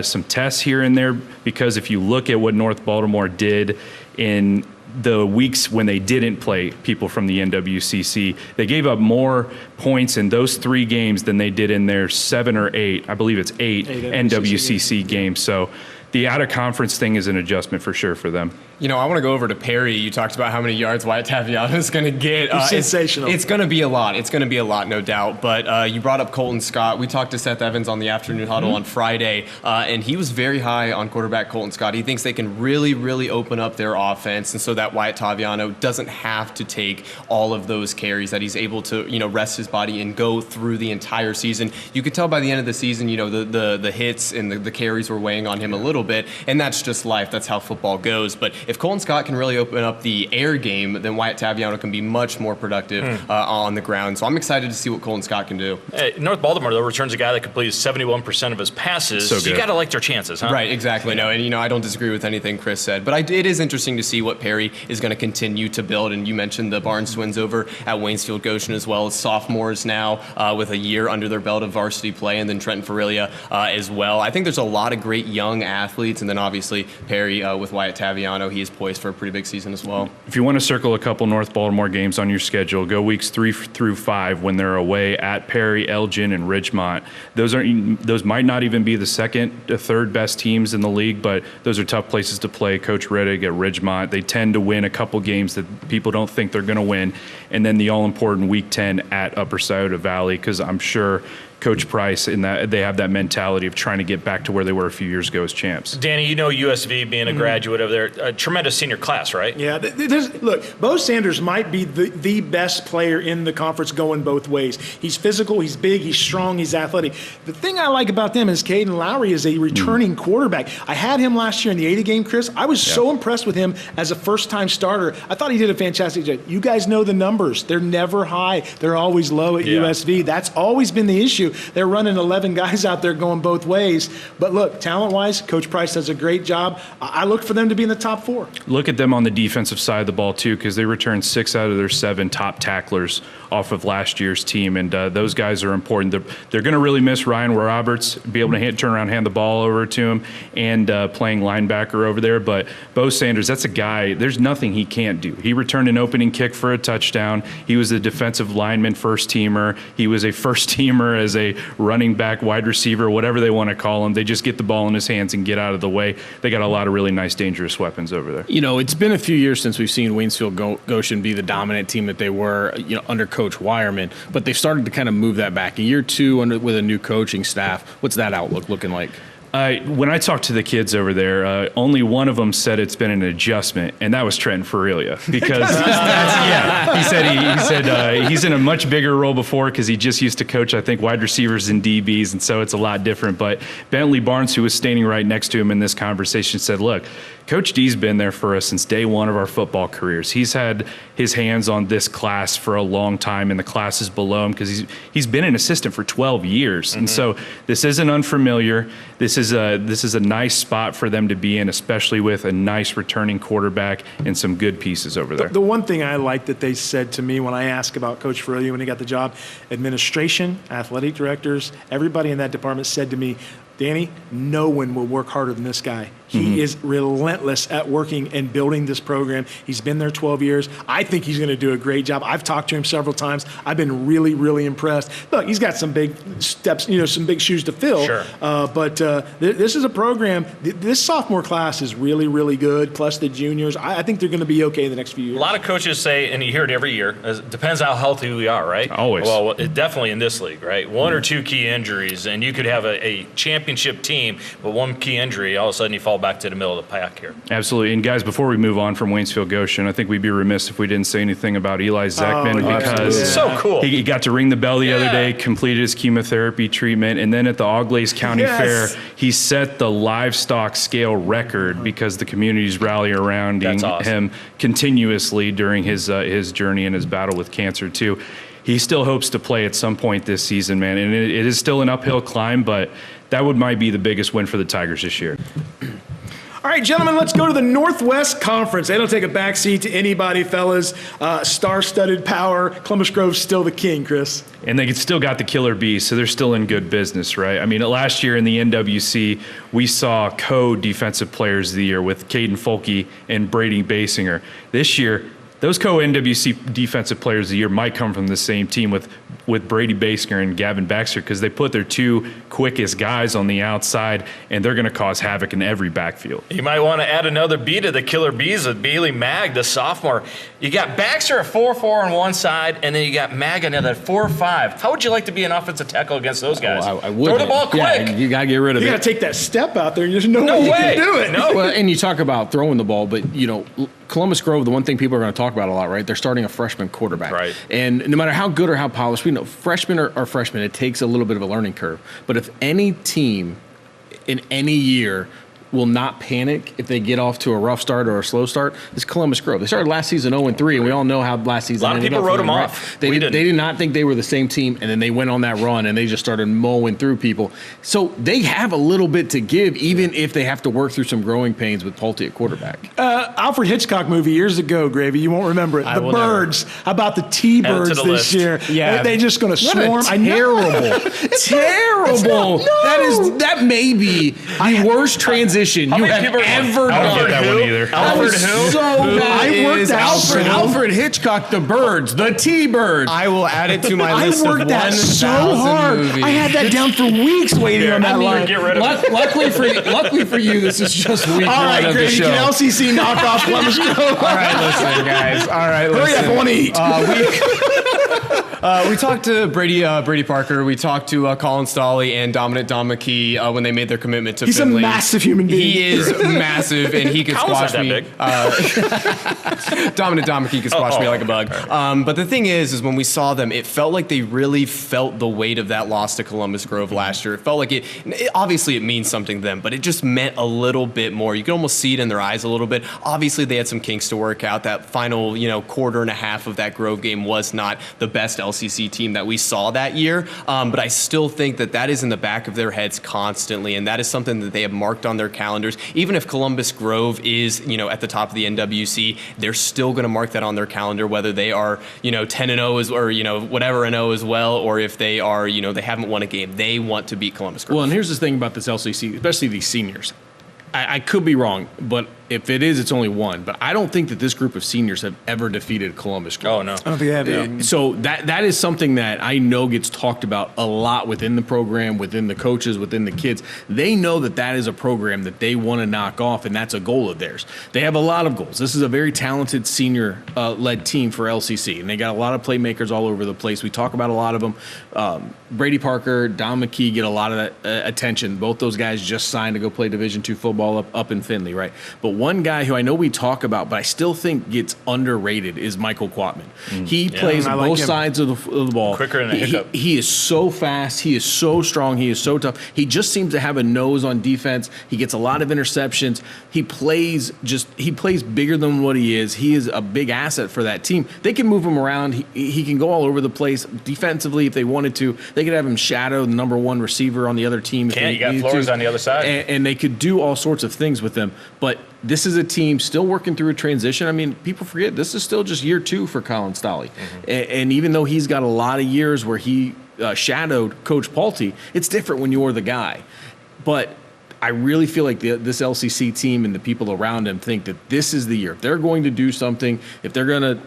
some tests here and there, because if you look at what North Baltimore did in the weeks when they didn't play people from the NWCC, they gave up more points in those 3 games than they did in their 7 or 8, I believe it's 8 NWCC games. So the out-of-conference thing is an adjustment for sure for them. I want to go over to Perry. You talked about how many yards Wyatt Taviano is going to get. Sensational. It's going to be a lot. It's going to be a lot, no doubt. But you brought up Colton Scott. We talked to Seth Evans on the afternoon huddle on Friday, and he was very high on quarterback Colton Scott. He thinks they can really, really open up their offense, and so that Wyatt Taviano doesn't have to take all of those carries, that he's able to, rest his body and go through the entire season. You could tell by the end of the season, the hits and the carries were weighing on him a little bit, and that's just life. That's how football goes. But if Colton Scott can really open up the air game, then Wyatt Taviano can be much more productive on the ground. So I'm excited to see what Colton Scott can do. North Baltimore, though, returns a guy that completes 71% of his passes. So you got to like their chances, huh? Right, exactly. No, and I don't disagree with anything Chris said, but it is interesting to see what Perry is going to continue to build. And you mentioned the Barnes twins over at Waynesfield Goshen as well, as sophomores now with a year under their belt of varsity play, and then Trenton Farilia as well. I think there's a lot of great young athletes, and then obviously Perry with Wyatt Taviano, he is poised for a pretty big season as well. If you want to circle a couple North Baltimore games on your schedule, go weeks 3 through 5 when they're away at Perry, Elgin, and Ridgemont. Those might not even be the second or third best teams in the league, but those are tough places to play. Coach Reddick at Ridgemont, they tend to win a couple games that people don't think they're going to win, and then the all-important Week 10 at Upper Scioto Valley, because I'm sure Coach Price in that they have that mentality of trying to get back to where they were a few years ago as champs. Danny, USV being a graduate of there, a tremendous senior class, right? Yeah. Look, Bo Sanders might be the best player in the conference going both ways. He's physical, he's big, he's strong, he's athletic. The thing I like about them is Caden Lowry is a returning quarterback. I had him last year in the 80 game, Chris. I was so impressed with him as a first-time starter. I thought he did a fantastic job. You guys know the numbers. They're never high. They're always low at USV. That's always been the issue. They're running 11 guys out there going both ways. But look, talent-wise, Coach Price does a great job. I look for them to be in the top 4. Look at them on the defensive side of the ball, too, because they returned 6 out of their 7 top tacklers off of last year's team, and those guys are important. They're going to really miss Ryan Roberts, be able to turn around, hand the ball over to him, and playing linebacker over there. But Bo Sanders, that's a guy, there's nothing he can't do. He returned an opening kick for a touchdown. He was a defensive lineman first-teamer. He was a first-teamer as a running back, wide receiver, whatever they want to call him. They just get the ball in his hands and get out of the way. They got a lot of really nice, dangerous weapons over there. It's been a few years since we've seen Waynesfield Goshen be the dominant team that they were, under Coach Wireman, but they've started to kind of move that back. In year 2 with a new coaching staff, what's that outlook looking like? When I talked to the kids over there, only one of them said it's been an adjustment, and that was Trenton Ferrelia. Because he said he's in a much bigger role before because he just used to coach, I think, wide receivers and DBs, and so it's a lot different. But Bentley Barnes, who was standing right next to him in this conversation, said, look, Coach D's been there for us since day one of our football careers. He's had his hands on this class for a long time and the classes below him because he's been an assistant for 12 years. And so this isn't unfamiliar. This is a nice spot for them to be in, especially with a nice returning quarterback and some good pieces over there. The one thing I like that they said to me when I asked about Coach Ferrelia when he got the job, administration, athletic directors, everybody in that department said to me, Danny, no one will work harder than this guy. He is relentless at working and building this program. He's been there 12 years. I think he's going to do a great job. I've talked to him several times. I've been really, really impressed. Look, he's got some big steps, some big shoes to fill. Sure. But this is a program. This sophomore class is really, really good, plus the juniors. I think they're going to be okay in the next few years. A lot of coaches say, and you hear it every year, it depends how healthy we are, right? Always. Well, definitely in this league, right? One or two key injuries, and you could have a championship team, but one key injury, all of a sudden you fall back to the middle of the pack here. Absolutely. And guys, before we move on from Waynesfield Goshen, I think we'd be remiss if we didn't say anything about Eli Zechman because so cool. He got to ring the bell the other day, completed his chemotherapy treatment, and then at the Auglaize County Fair, he set the livestock scale record because the community's rally around him continuously during his journey and his battle with cancer too. He still hopes to play at some point this season, man, and it is still an uphill climb, but that might be the biggest win for the Tigers this year. All right, gentlemen, let's go to the Northwest Conference. They don't take a backseat to anybody, fellas. Star-studded power. Columbus Grove's still the king, Chris. And they still got the killer bees, so they're still in good business, right? I mean, last year in the NWC, we saw co-defensive players of the year with Caden Folke and Brady Basinger. This year, those co-NWC defensive players of the year might come from the same team with Brady Basinger and Gavin Baxter because they put their two quickest guys on the outside, and they're going to cause havoc in every backfield. You might want to add another B to the killer bees with Bailey Mag, the sophomore. You got Baxter at 4-4 on one side, and then you got Mag on the other 4-5. How would you like to be an offensive tackle against those guys? I would. Throw the ball quick. Yeah, you got to get rid of it. You got to take that step out there, and there's no way you can do it. No. Well, and you talk about throwing the ball, but, Columbus Grove, the one thing people are going to talk about a lot, right? They're starting a freshman quarterback. Right. And no matter how good or how polished, we know freshmen are freshmen. It takes a little bit of a learning curve. But if any team in any year will not panic if they get off to a rough start or a slow start, it's Columbus Grove. They started last season 0-3, and we all know how last season ended. A lot of people wrote them right? off. They did not think they were the same team, and then they went on that run, and they just started mowing through people. So they have a little bit to give, even if they have to work through some growing pains with Pulte at quarterback. Alfred Hitchcock movie years ago, Gravy. You won't remember it. The Birds. How about the T-Birds this list. year? Yeah. They just going to swarm. Terrible. Terrible. That may be the worst transition you have ever I don't done. get that one either. Alfred who? So I worked that Alfred Hitchcock, the Birds, the T-Birds. I will add it to my I list of worked that 1,000 so hard. movies. I had that down for weeks waiting on that line. Get rid of it. Luckily for you, this is just week All one right, of the Gravy, show. can LCC knock off Columbus Grove? All right, listen, guys. All right, Hurry listen. up, I want to eat. We talked to Brady Parker. We talked to Colin Stolley and Dominic Domke when they made their commitment to He's Finley. a massive human being. He is massive, and he could Colin's squash not me. that Dominic Domke could squash me like a bug. But the thing is when we saw them, it felt like they really felt the weight of that loss to Columbus Grove last year. It felt like it obviously it means something to them, but it just meant a little bit more. You could almost see it in their eyes a little bit. Obviously, they had some kinks to work out. That final, quarter and a half of that Grove game was not the best LCC team that we saw that year. But I still think that is in the back of their heads constantly, and that is something that they have marked on their calendars. Even if Columbus Grove is, at the top of the NWC, they're still going to mark that on their calendar, whether they are, 10-0 or whatever and 0 as well, or if they are, they haven't won a game. They want to beat Columbus Grove. Well, and here's the thing about this LCC, especially these seniors. I could be wrong, but if it is, it's only one. But I don't think that this group of seniors have ever defeated Columbus Grove. Oh, no. I don't think they have. Yeah. So that is something that I know gets talked about a lot within the program, within the coaches, within the kids. They know that is a program that they want to knock off, and that's a goal of theirs. They have a lot of goals. This is a very talented senior-led team for LCC, and they got a lot of playmakers all over the place. We talk about a lot of them. Brady Parker, Don McKee get a lot of that attention. Both those guys just signed to go play Division II football up in Findlay, right? But one guy who I know we talk about, but I still think gets underrated is Michael Quatman. He plays on both sides of the ball. Quicker than a hiccup. He is so fast. He is so strong. He is so tough. He just seems to have a nose on defense. He gets a lot of interceptions. He plays bigger than what he is. He is a big asset for that team. They can move him around. He can go all over the place defensively if they wanted to. They could have him shadow the number one receiver on the other team. You got Flores on the other side. And they could do all sorts of things with them. But this is a team still working through a transition. I mean, people forget this is still just year 2 for Colin Stolle. And even though he's got a lot of years where he shadowed Coach Paulty, it's different when you're the guy. But I really feel like this LCC team and the people around him think that this is the year. If they're going to do something, if they're going to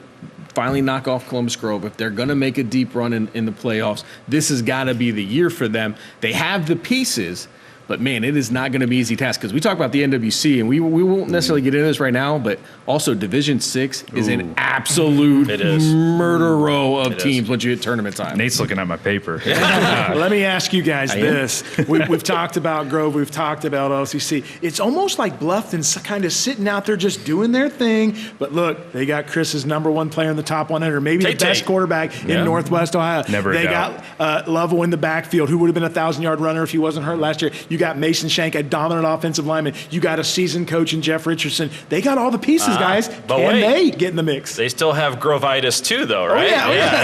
finally knock off Columbus Grove, if they're going to make a deep run in the playoffs, this has got to be the year for them. They have the pieces. But, man, it is not going to be an easy task because we talk about the NWC, and we won't necessarily get into this right now, but also Division 6 is an absolute murder row of teams once you hit tournament time. Nate's looking at my paper. Let me ask you guys this. We've talked about Grove. We've talked about LCC. It's almost like Bluffton's kind of sitting out there just doing their thing. But, look, they got Chris's number one player in the top 100, maybe the best quarterback in Northwest Ohio. They got Lovell in the backfield, who would have been a 1,000-yard runner if he wasn't hurt last year. You got Mason Shank, a dominant offensive lineman. You got a seasoned coach in Jeff Richardson. They got all the pieces, guys. Can they get in the mix? They still have Grovitis too, though, right?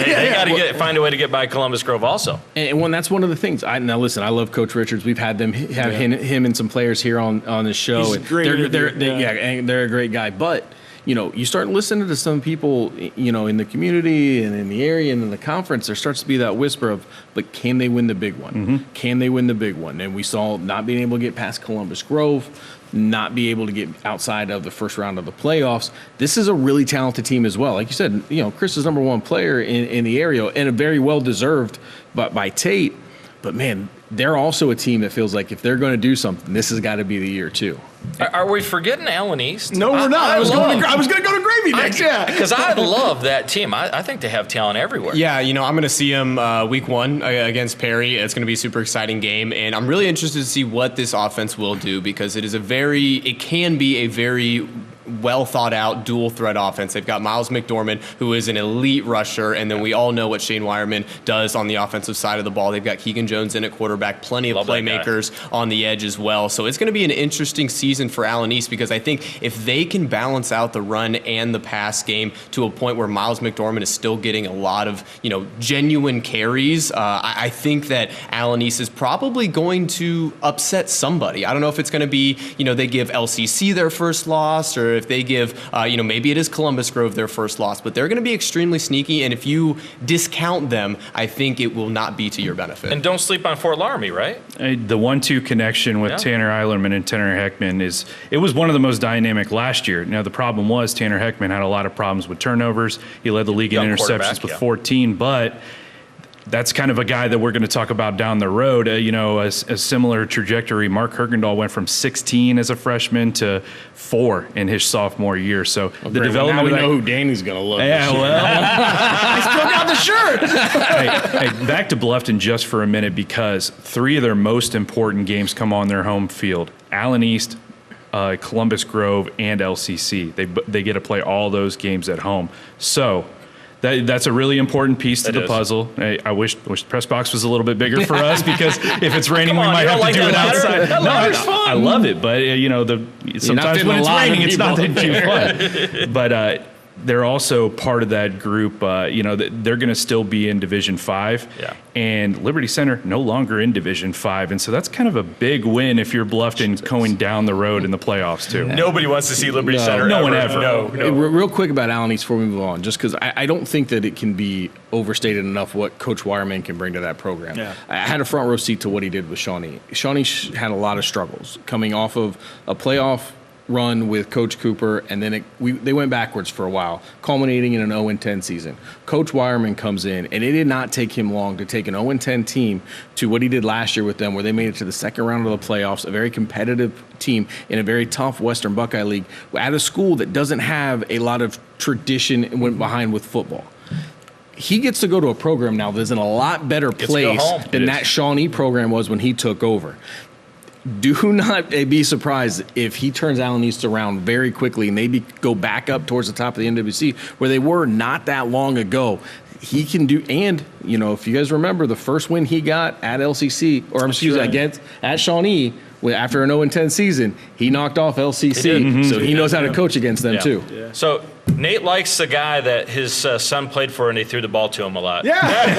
They got to find a way to get by Columbus Grove also. And that's one of the things. Now, listen, I love Coach Richards. We've had him and some players here on the show. He's a great they're a great guy. But, you start listening to some people, in the community and in the area and in the conference, there starts to be that whisper of, but can they win the big one? Mm-hmm. Can they win the big one? And we saw not being able to get past Columbus Grove, not be able to get outside of the first round of the playoffs. This is a really talented team as well. Like you said, Chris is number one player in the area and a very well-deserved by Tate. But, man, they're also a team that feels like if they're going to do something, this has got to be the year, too. Are we forgetting Allen East? No, we're not. I was going to go to Gravy next, Because I love that team. I think they have talent everywhere. Yeah, I'm going to see them week 1 against Perry. It's going to be a super exciting game, and I'm really interested to see what this offense will do because it can be a very well thought out dual threat offense. They've got Miles McDormand, who is an elite rusher, and then we all know what Shane Wireman does on the offensive side of the ball. They've got Keegan Jones in at quarterback, plenty of playmakers on the edge as well. So it's going to be an interesting season for Allen East because I think if they can balance out the run and the pass game to a point where Miles McDormand is still getting a lot of genuine carries, I think that Allen East is probably going to upset somebody. I don't know if it's going to be they give LCC their first loss or if they give, maybe it is Columbus Grove their first loss, but they're going to be extremely sneaky, and if you discount them, I think it will not be to your benefit. And don't sleep on Fort Laramie, right? The 1-2 connection with Tanner Eilerman and Tanner Heckman it was one of the most dynamic last year. Now, the problem was Tanner Heckman had a lot of problems with turnovers. He led the league in interceptions with 14, but that's kind of a guy that we're going to talk about down the road. A similar trajectory. Mark Kirkendall went from 16 as a freshman to 4 in his sophomore year. So the development. Now we know who Danny's going to look. Yeah, well, I still got the shirt. hey, back to Bluffton just for a minute because 3 of their most important games come on their home field: Allen East, Columbus Grove, and LCC. They get to play all those games at home. So. That's a really important piece to the puzzle. I wish the press box was a little bit bigger for us because if it's raining, we might have to do it outside. I love it, but sometimes when it's raining, it's not that too fun. But they're also part of that group. They're going to still be in Division 5. Yeah. And Liberty Center no longer in Division 5. And so that's kind of a big win if you're Bluffton going down the road in the playoffs, too. Nobody wants to see Liberty Center. No one ever. No. Real quick about Allen East before we move on, just because I don't think that it can be overstated enough what Coach Wireman can bring to that program. Yeah. I had a front row seat to what he did with Shawnee. Shawnee had a lot of struggles coming off of a playoff run with Coach Cooper, and then they went backwards for a while, culminating in an 0-10 season. Coach Wireman comes in, and it did not take him long to take an 0-10 team to what he did last year with them, where they made it to the second round of the playoffs, a very competitive team in a very tough Western Buckeye League at a school that doesn't have a lot of tradition and went behind with football. He gets to go to a program now that's in a lot better place than that Shawnee program was when he took over. Do not be surprised if he turns Allen East around very quickly and maybe go back up towards the top of the NWC where they were not that long ago. He can do, and if you guys remember the first win he got at LCC, at Shawnee, after an 0-10 season, he knocked off LCC, so he knows how to coach against them too. Yeah. So Nate likes the guy that his son played for, and they threw the ball to him a lot. Yeah.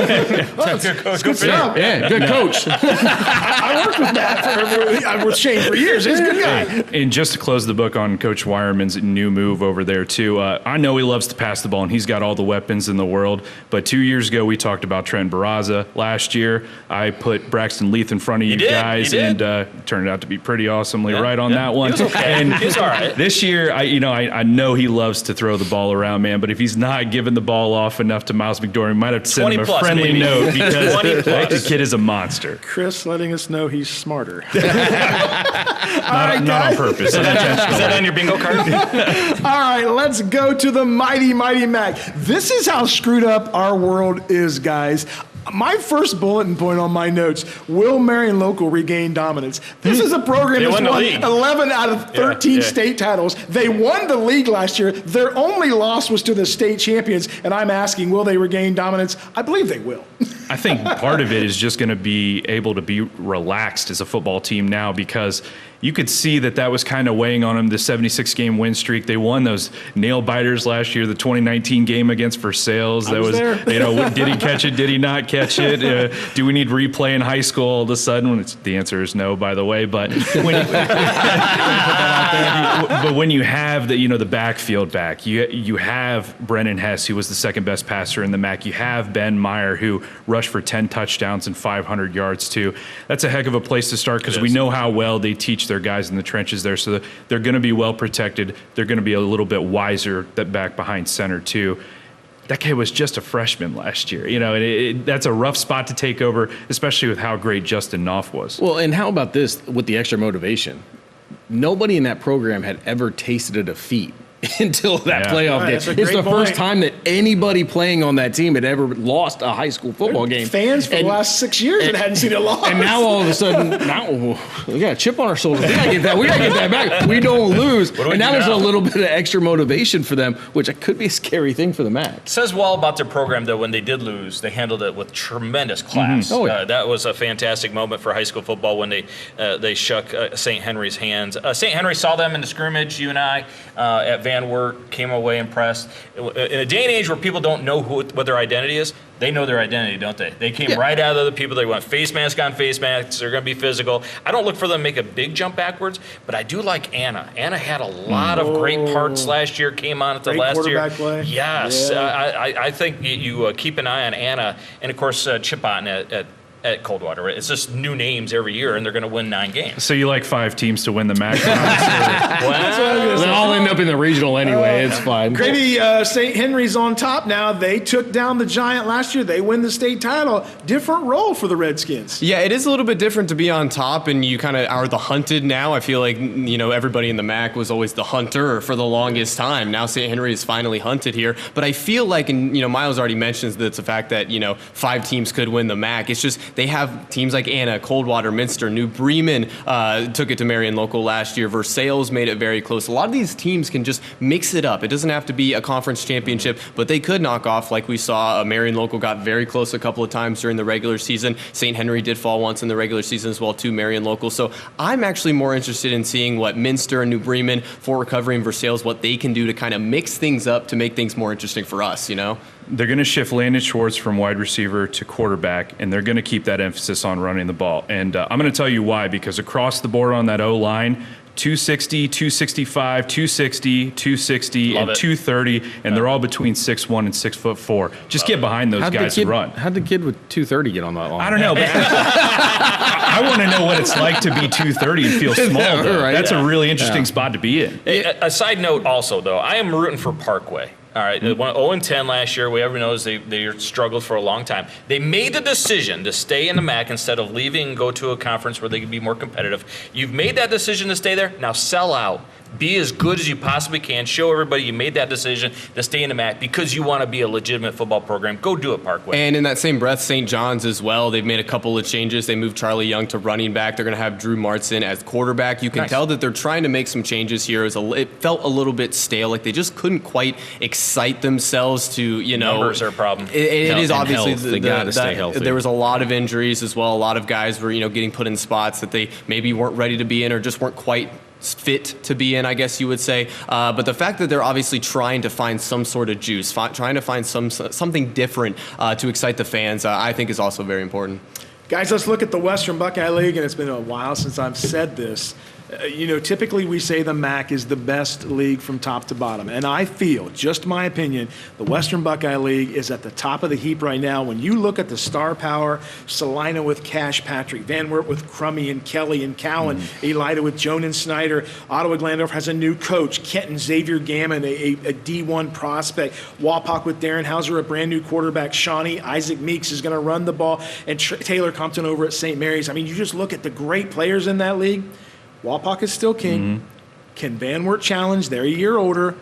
Good job. Yeah, good coach. I worked with Matt with Shane for years. He's a good guy. And just to close the book on Coach Wireman's new move over there, too, I know he loves to pass the ball, and he's got all the weapons in the world. But 2 years ago, we talked about Trent Barraza. Last year, I put Braxton Leith in front of you guys, and turned out to be pretty awesomely right on that one. He was okay. And He's all right. This year, I know he loves to throw the ball around, man, but if he's not giving the ball off enough to Miles McDormand, we might have to send him a friendly note because the kid is a monster. Chris letting us know he's smarter. Not on purpose. Is that on your bingo card? All right, let's go to the mighty Mac. This is how screwed up our world is, guys. My first bulletin point on my notes, will Marion Local regain dominance? This is a program that's won 11 out of 13 state titles. They won the league last year. Their only loss was to the state champions, and I'm asking, will they regain dominance? I believe they will. I think part of it is just going to be able to be relaxed as a football team now because you could see that was kind of weighing on them, the 76-game win streak. They won those nail biters last year, the 2019 game against Versailles. That was did he catch it? Did he not catch it? Do we need replay in high school all of a sudden? The answer is no, by the way. But when you have the backfield back, you have Brennan Hess, who was the second best passer in the MAC. You have Ben Meyer, who rushed for 10 touchdowns and 500 yards too. That's a heck of a place to start because we know how well they teach their guys in the trenches there, so they're going to be well protected. They're going to be a little bit wiser back behind center too. That kid was just a freshman last year, and that's a rough spot to take over, especially with how great Justin Knopf was. Well, and how about this with the extra motivation? Nobody in that program had ever tasted a defeat until that playoff game. It's the first time that anybody playing on that team had ever lost a high school football game. Fans for the last 6 years that hadn't seen a loss. And now all of a sudden, we got a chip on our shoulders. We got to get that back. We don't lose. And now there's a little bit of extra motivation for them, which could be a scary thing for the MAC. It says well about their program, though, when they did lose, they handled it with tremendous class. Oh, yeah. That was a fantastic moment for high school football when they shook St. Henry's hands. St. Henry saw them in the scrimmage, you and I, at Van Wert, came away impressed. In a day and age where people don't know what their identity is, they know their identity, don't they? They came right out of the people. They went face mask on face masks. They're going to be physical. I don't look for them to make a big jump backwards, but I do like Anna. Anna had a lot of great parts last year, came on at the last year. Play. Yes. Yeah. I think you keep an eye on Anna. And, of course, Chip Otten at Coldwater. It's just new names every year, and they're going to win 9 games. So you like 5 teams to win the MAC? They'll all end up in the regional anyway. It's fine. Gravy, St. Henry's on top now. They took down the Giant last year. They win the state title. Different role for the Redskins. Yeah, it is a little bit different to be on top, and you kind of are the hunted now. I feel like, everybody in the MAC was always the hunter for the longest time. Now St. Henry is finally hunted here. But I feel like, and Miles already mentions that it's the fact that, 5 teams could win the MAC. It's just they have teams like Anna, Coldwater, Minster, New Bremen took it to Marion Local last year. Versailles made it very close. A lot of these teams can just mix it up. It doesn't have to be a conference championship, but they could knock off, like we saw. Marion Local got very close a couple of times during the regular season. St. Henry did fall once in the regular season as well, too, Marion Local. So I'm actually more interested in seeing what Minster and New Bremen, Fort Recovery and Versailles, what they can do to kind of mix things up to make things more interesting for us, you know? They're going to shift Landon Schwartz from wide receiver to quarterback, and they're going to keep that emphasis on running the ball. And I'm going to tell you why, because across the board on that O-line, 260, 265, 260, 260, Love and it. 230, and they're all between 6'1" and 6'4". Just get behind those guys and run. How'd the kid with 230 get on that line? I don't know, but I want to know what it's like to be 230 and feel small, though. Right, That's a really interesting spot to be in. A side note also, though, I am rooting for Parkway. All right, they went 0-10 last year. Everyone knows they struggled for a long time. They made the decision to stay in the MAC instead of leaving and go to a conference where they could be more competitive. You've made that decision to stay there. Now sell out. Be as good as you possibly can. Show everybody you made that decision to stay in the MAC because you want to be a legitimate football program. Go do it, Parkway. And in that same breath, St. John's as well. They've made a couple of changes. They moved Charlie Young to running back. They're going to have Drew Martson as quarterback. You can tell that they're trying to make some changes here. It felt a little bit stale, like they just couldn't quite excite themselves to, you know. Numbers are a problem. It is And obviously health. They gotta stay healthy. There was a lot of injuries as well. A lot of guys were, getting put in spots that they maybe weren't ready to be in or just weren't quite fit to be in, I guess you would say. But the fact that they're obviously trying to find some sort of juice, trying to find something different to excite the fans, I think is also very important. Guys, let's look at the Western Buckeye League, and it's been a while since I've said this. Typically we say the MAC is the best league from top to bottom. And I feel, just my opinion, the Western Buckeye League is at the top of the heap right now. When you look at the star power, Salina with Cash Patrick, Van Wert with Crummy and Kelly and Cowan, Elida with Joan and Snyder, Ottawa Glandorf has a new coach, Kenton Xavier Gammon, a D1 prospect, Wapak with Darren Hauser, a brand new quarterback, Shawnee, Isaac Meeks is going to run the ball, and Taylor Compton over at St. Mary's. I mean, you just look at the great players in that league. Wapak is still king. Can Van Wert challenge? They're a year older.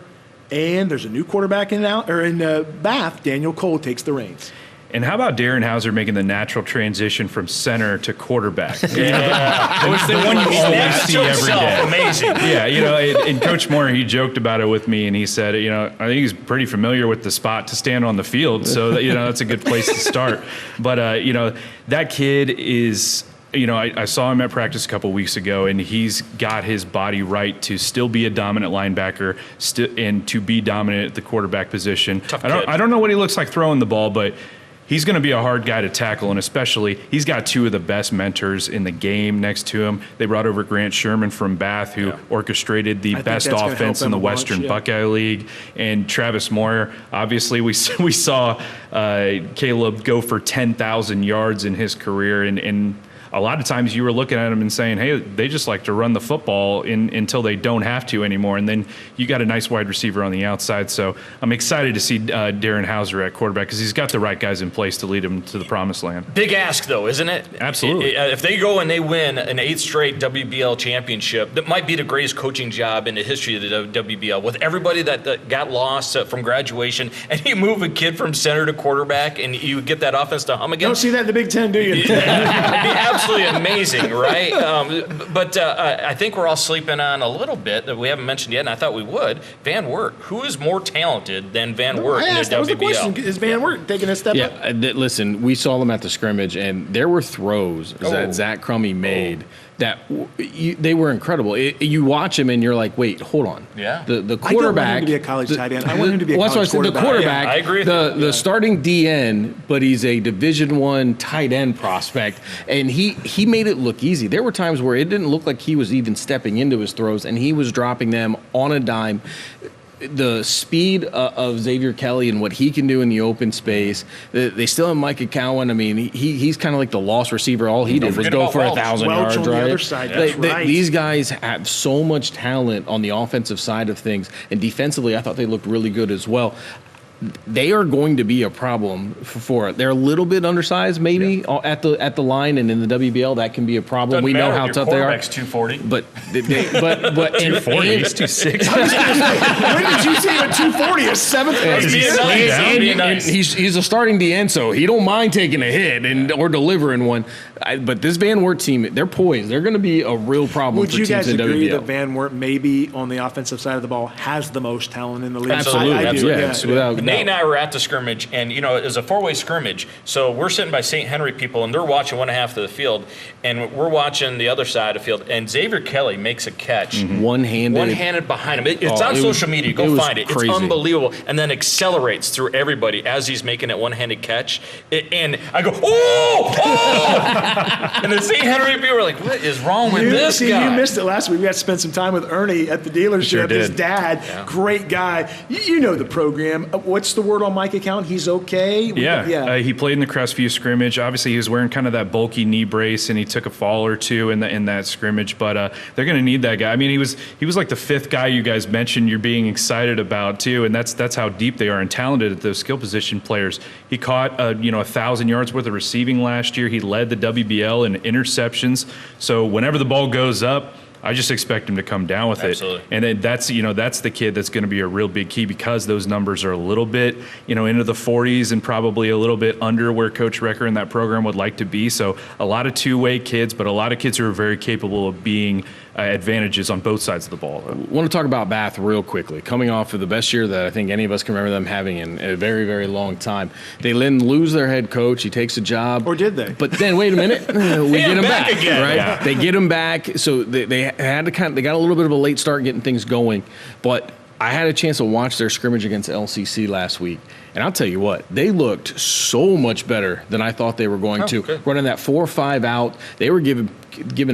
And there's a new quarterback in Bath. Daniel Cole takes the reins. And how about Darren Hauser making the natural transition from center to quarterback? The one you always see every day. Amazing. Yeah, and Coach Moore, he joked about it with me, and he said, I think he's pretty familiar with the spot to stand on the field, so that's a good place to start. But that kid is. I saw him at practice a couple weeks ago, and he's got his body right to still be a dominant linebacker and to be dominant at the quarterback position. I don't know what he looks like throwing the ball, but he's going to be a hard guy to tackle, and especially he's got two of the best mentors in the game next to him. They brought over Grant Sherman from Bath, who orchestrated the best offense in the Western Buckeye League, and Travis Moyer. Obviously, we saw Caleb go for 10,000 yards in his career, and a lot of times you were looking at them and saying, hey, they just like to run the football until they don't have to anymore. And then you got a nice wide receiver on the outside. So I'm excited to see Darren Hauser at quarterback because he's got the right guys in place to lead him to the promised land. Big ask, though, isn't it? Absolutely. If they go and they win an 8th straight WBL championship, that might be the greatest coaching job in the history of the WBL. With everybody that got lost from graduation, and you move a kid from center to quarterback, and you get that offense to hum again. Don't see that in the Big Ten, do you? It'd be absolutely amazing, right? But I think we're all sleeping on a little bit that we haven't mentioned yet, and I thought we would. Van Wert. Who is more talented than Van Wert in the WBL? That was the question. Is Van Wert taking a step up? Listen, we saw them at the scrimmage, and there were throws that Zach Crummy made that they were incredible. You watch him, and you're like, wait, hold on. Yeah. The quarterback. I don't want him to be a college tight end. I want him to be a college quarterback. The quarterback, I agree with the starting DN, but he's a Division I tight end prospect, and he made it look easy. There were times where it didn't look like he was even stepping into his throws, and he was dropping them on a dime. The speed of Xavier Kelly and what he can do in the open space. They still have Micah Cowan. I mean, he's kind of like the lost receiver. All he did was go for 1,000 yards. On the other side. That's right. These guys have so much talent on the offensive side of things, and defensively, I thought they looked really good as well. they are going to be a problem for it. They're a little bit undersized, maybe at the line, and in the WBL that can be a problem. We know how tough they are. 240. But 240. He's 260. When did you see him at 240? A seventh? And he's a starting DN, so he don't mind taking a hit or delivering one. But this Van Wert team, they're poised. They're going to be a real problem Would for you teams guys in agree WBL. that Van Wert, maybe on the offensive side of the ball, has the most talent in the league? Absolutely. I do. Yes, without Nate and I were at the scrimmage, and it was a 4-way scrimmage. So we're sitting by St. Henry people, and they're watching one half of the field, and we're watching the other side of the field. And Xavier Kelly makes a catch, one-handed behind him. It's on social media. Go find it. Crazy. It's unbelievable. And then accelerates through everybody as he's making that one-handed catch. And I go, oh! And the St. Henry people were like, what is wrong with this guy? You missed it last week. We got to spend some time with Ernie at the dealership. Sure did. His dad, great guy. You know the program. What's the word on Mike account? He's okay? He played in the Crestview scrimmage. Obviously, he was wearing kind of that bulky knee brace, and he took a fall or two in that scrimmage. But they're going to need that guy. I mean, he was like the fifth guy you guys mentioned you're being excited about too, and that's how deep they are and talented at those skill position players. He caught 1,000 yards worth of receiving last year. He led the WBL in interceptions. So whenever the ball goes up, I just expect him to come down with Absolutely. it. And then that's the kid that's going to be a real big key, because those numbers are a little bit, into the 40s and probably a little bit under where Coach Recker and that program would like to be. So a lot of two-way kids, but a lot of kids who are very capable of being advantages on both sides of the ball. I want to talk about Bath real quickly. Coming off of the best year that I think any of us can remember them having in a very, very long time. They then lose their head coach. He takes a job. Or did they? But then, wait a minute. We get him back again. right? Yeah. They get him back. So they got a little bit of a late start getting things going. But I had a chance to watch their scrimmage against LCC last week. And I'll tell you what, they looked so much better than I thought they were going to. Good. Running that 4-5 out, they were giving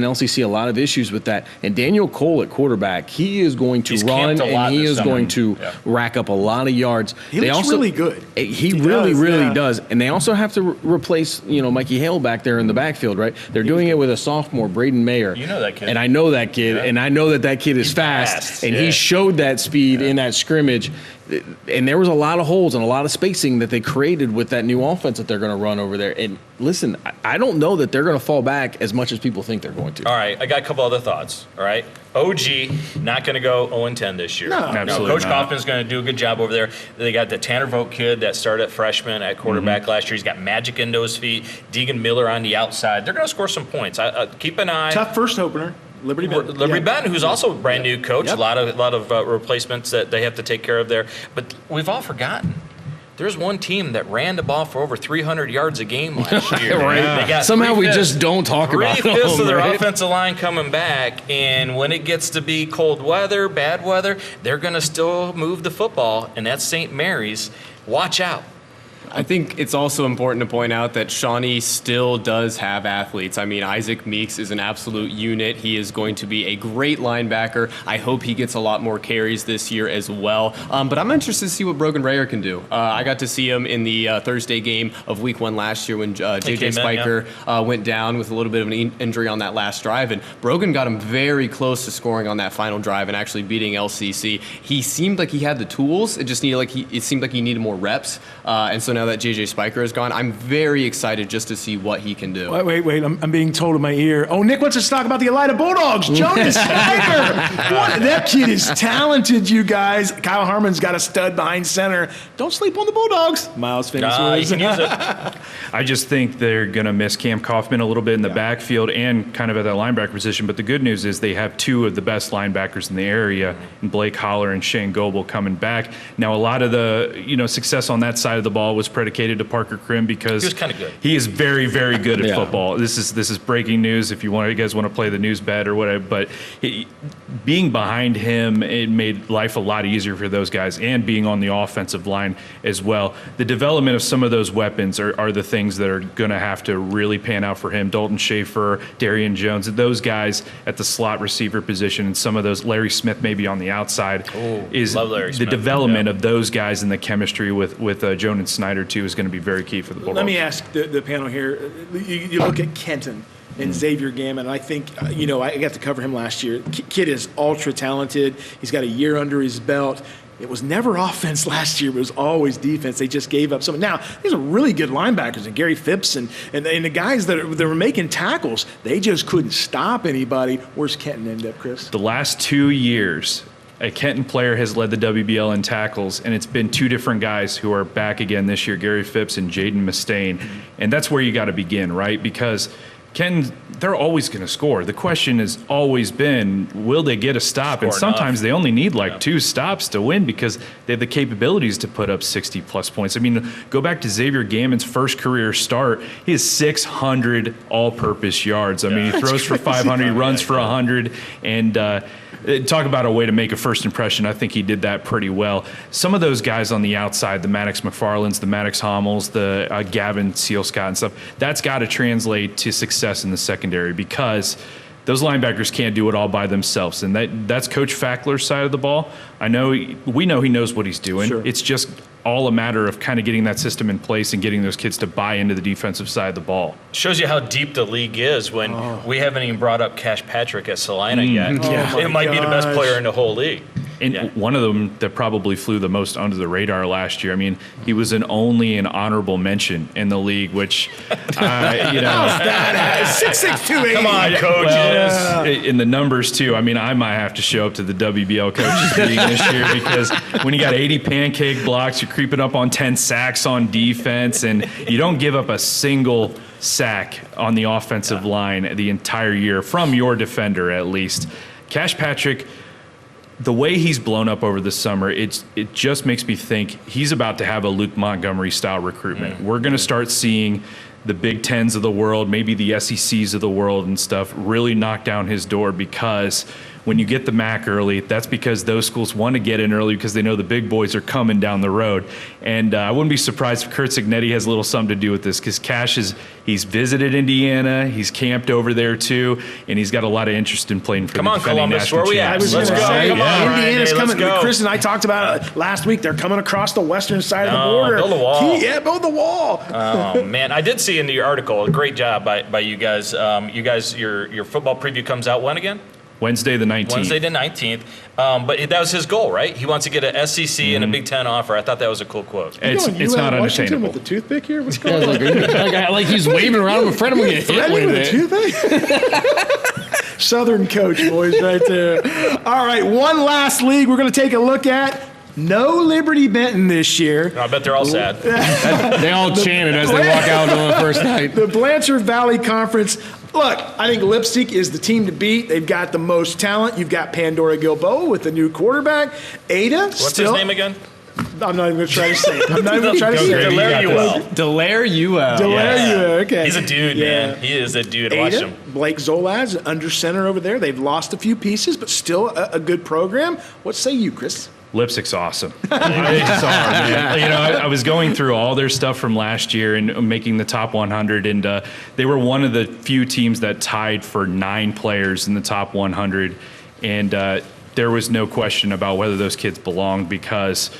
LCC a lot of issues with that. And Daniel Cole at quarterback, he is going to He's run, camped a lot and he this is summer. going to rack up a lot of yards. He looks really good. He really does. does. And they also have to replace, Mikey Hale back there in the backfield, right? They're doing it with a sophomore, Braden Mayer. You know that kid. And I know that kid, and I know that kid is fast. And he showed that speed in that scrimmage. And there was a lot of holes and a lot of spacing that they created with that new offense that they're going to run over there. And listen, I don't know that they're going to fall back as much as people think they're going to. All right, I got a couple other thoughts. All right, OG not going to go 0-10 this year. No, absolutely Coach not. Kaufman's going to do a good job over there. They got the Tanner Vogt kid that started at freshman at quarterback last year. He's got magic into his feet. Deegan Miller on the outside. They're going to score some points. Keep an eye. Tough first opener. Liberty Benton. Liberty Benton, who's also a brand new coach. Yep. A lot of replacements that they have to take care of there. But we've all forgotten. There's one team that ran the ball for over 300 yards a game last year. Right. They got Somehow we 3/5 just don't talk about them. 3/5 of their right? offensive line coming back, and when it gets to be cold weather, bad weather, they're going to still move the football, and that's St. Mary's. Watch out. I think it's also important to point out that Shawnee still does have athletes. I mean, Isaac Meeks is an absolute unit. He is going to be a great linebacker. I hope he gets a lot more carries this year as well. But I'm interested to see what Brogan Rayer can do. I got to see him in the Thursday game of Week 1 last year when J.J. Spiker went down with a little bit of an injury on that last drive. And Brogan got him very close to scoring on that final drive and actually beating LCC. He seemed like he had the tools. It just needed it seemed like he needed more reps. And so now that J.J. Spiker is gone, I'm very excited just to see what he can do. Wait. I'm being told in my ear. Oh, Nick wants us to talk about the Elida Bulldogs. Jonas Spiker. That kid is talented, you guys. Kyle Harmon's got a stud behind center. Don't sleep on the Bulldogs. Miles finishes. You can use it. I just think they're going to miss Cam Kaufman a little bit in the backfield and kind of at that linebacker position. But the good news is they have two of the best linebackers in the area, in Blake Holler and Shane Goebel coming back. Now, a lot of the success on that side of the ball was predicated to Parker Krim because He was kinda good. He is very, very good at football. This is breaking news. If you guys want to play the news bet or whatever, but being behind him, it made life a lot easier for those guys, and being on the offensive line as well. The development of some of those weapons are the things that are going to have to really pan out for him. Dalton Schaefer, Darian Jones, those guys at the slot receiver position, and some of those, Larry Smith maybe on the outside, is love Larry the Smith. development of those guys and the chemistry with Jonas Snyder too is going to be very key for the Bulldogs. Let me ask the panel here. You look at Kenton and Xavier Gammon. I think, I got to cover him last year. Kid is ultra talented. He's got a year under his belt. it was never offense last year. It was always defense. They just gave up something. Now, these are really good linebackers, and Gary Phipps and the guys that were making tackles, they just couldn't stop anybody. Where's Kenton end up, Chris? The last 2 years, a Kenton player has led the WBL in tackles, and it's been two different guys who are back again this year, Gary Phipps and Jaden Mustaine. And that's where you got to begin, right? Because Kenton, they're always going to score. The question has always been, will they get a stop? And sometimes they only need like 2 stops to win because they have the capabilities to put up 60-plus points. I mean, go back to Xavier Gammon's first career start. He has 600 all-purpose yards. I mean, he throws for 500, he runs for 100, and talk about a way to make a first impression. I think he did that pretty well. Some of those guys on the outside, the Maddox McFarlands, the Maddox Hommels, the Gavin Sealscott and stuff, that's got to translate to success in the secondary because those linebackers can't do it all by themselves. And that's Coach Fackler's side of the ball. We know he knows what he's doing. Sure. It's just all a matter of kind of getting that system in place and getting those kids to buy into the defensive side of the ball. Shows you how deep the league is when we haven't even brought up Cash Patrick at Salina yet. It might be the best player in the whole league. And one of them that probably flew the most under the radar last year. I mean, he was only an honorable mention in the league, which, 6'6", Come on, coaches. in the numbers too. I mean, I might have to show up to the WBL coaches meeting this year because when you got 80 pancake blocks, you're creeping up on 10 sacks on defense, and you don't give up a single sack on the offensive line the entire year from your defender, at least. Cash Patrick, the way he's blown up over the summer, it just makes me think he's about to have a Luke Montgomery-style recruitment. We're going to start seeing the Big Tens of the world, maybe the SECs of the world and stuff, really knock down his door because when you get the MAC early, that's because those schools want to get in early because they know the big boys are coming down the road. And I wouldn't be surprised if Kurt Cignetti has a little something to do with this because Cash he's visited Indiana, he's camped over there too, and he's got a lot of interest in playing for the defending national where we at? I was going to Let's go. say, Come on, Indiana's Ryan, coming. let's go. Chris and I talked about it last week. They're coming across the western side of the border. Build a wall. Build the wall. Oh man, I did see in your article, a great job by you guys. Your football preview comes out when again? Wednesday the 19th. Wednesday the 19th. But that was his goal, right? He wants to get an SEC and a Big Ten offer. I thought that was a cool quote. It's not Washington unattainable. with the toothpick here? What's going on? Like he's waving around. I'm afraid I'm going to get hit Ready with with a it. toothpick? Southern coach, boys, right there. All right, one last league we're going to take a look at. No Liberty Benton this year. I bet they're all sad. They all chanted as they walk out on the first night. The Blanchard Valley Conference. Look, I think Lipstick is the team to beat. They've got the most talent. You've got Pandora Gilboa with the new quarterback. Ada, What's his name again? I'm not even going to try to say it. I'm not even going to try to say it. Delaire Okay. He's a dude, man. He is a dude. Watch Ada, him. Blake Zolaz, under center over there. They've lost a few pieces, but still a good program. What say you, Chris? Lipstick's awesome. They just are, man. I was going through all their stuff from last year and making the top 100, and they were one of the few teams that tied for 9 players in the top 100, and there was no question about whether those kids belonged because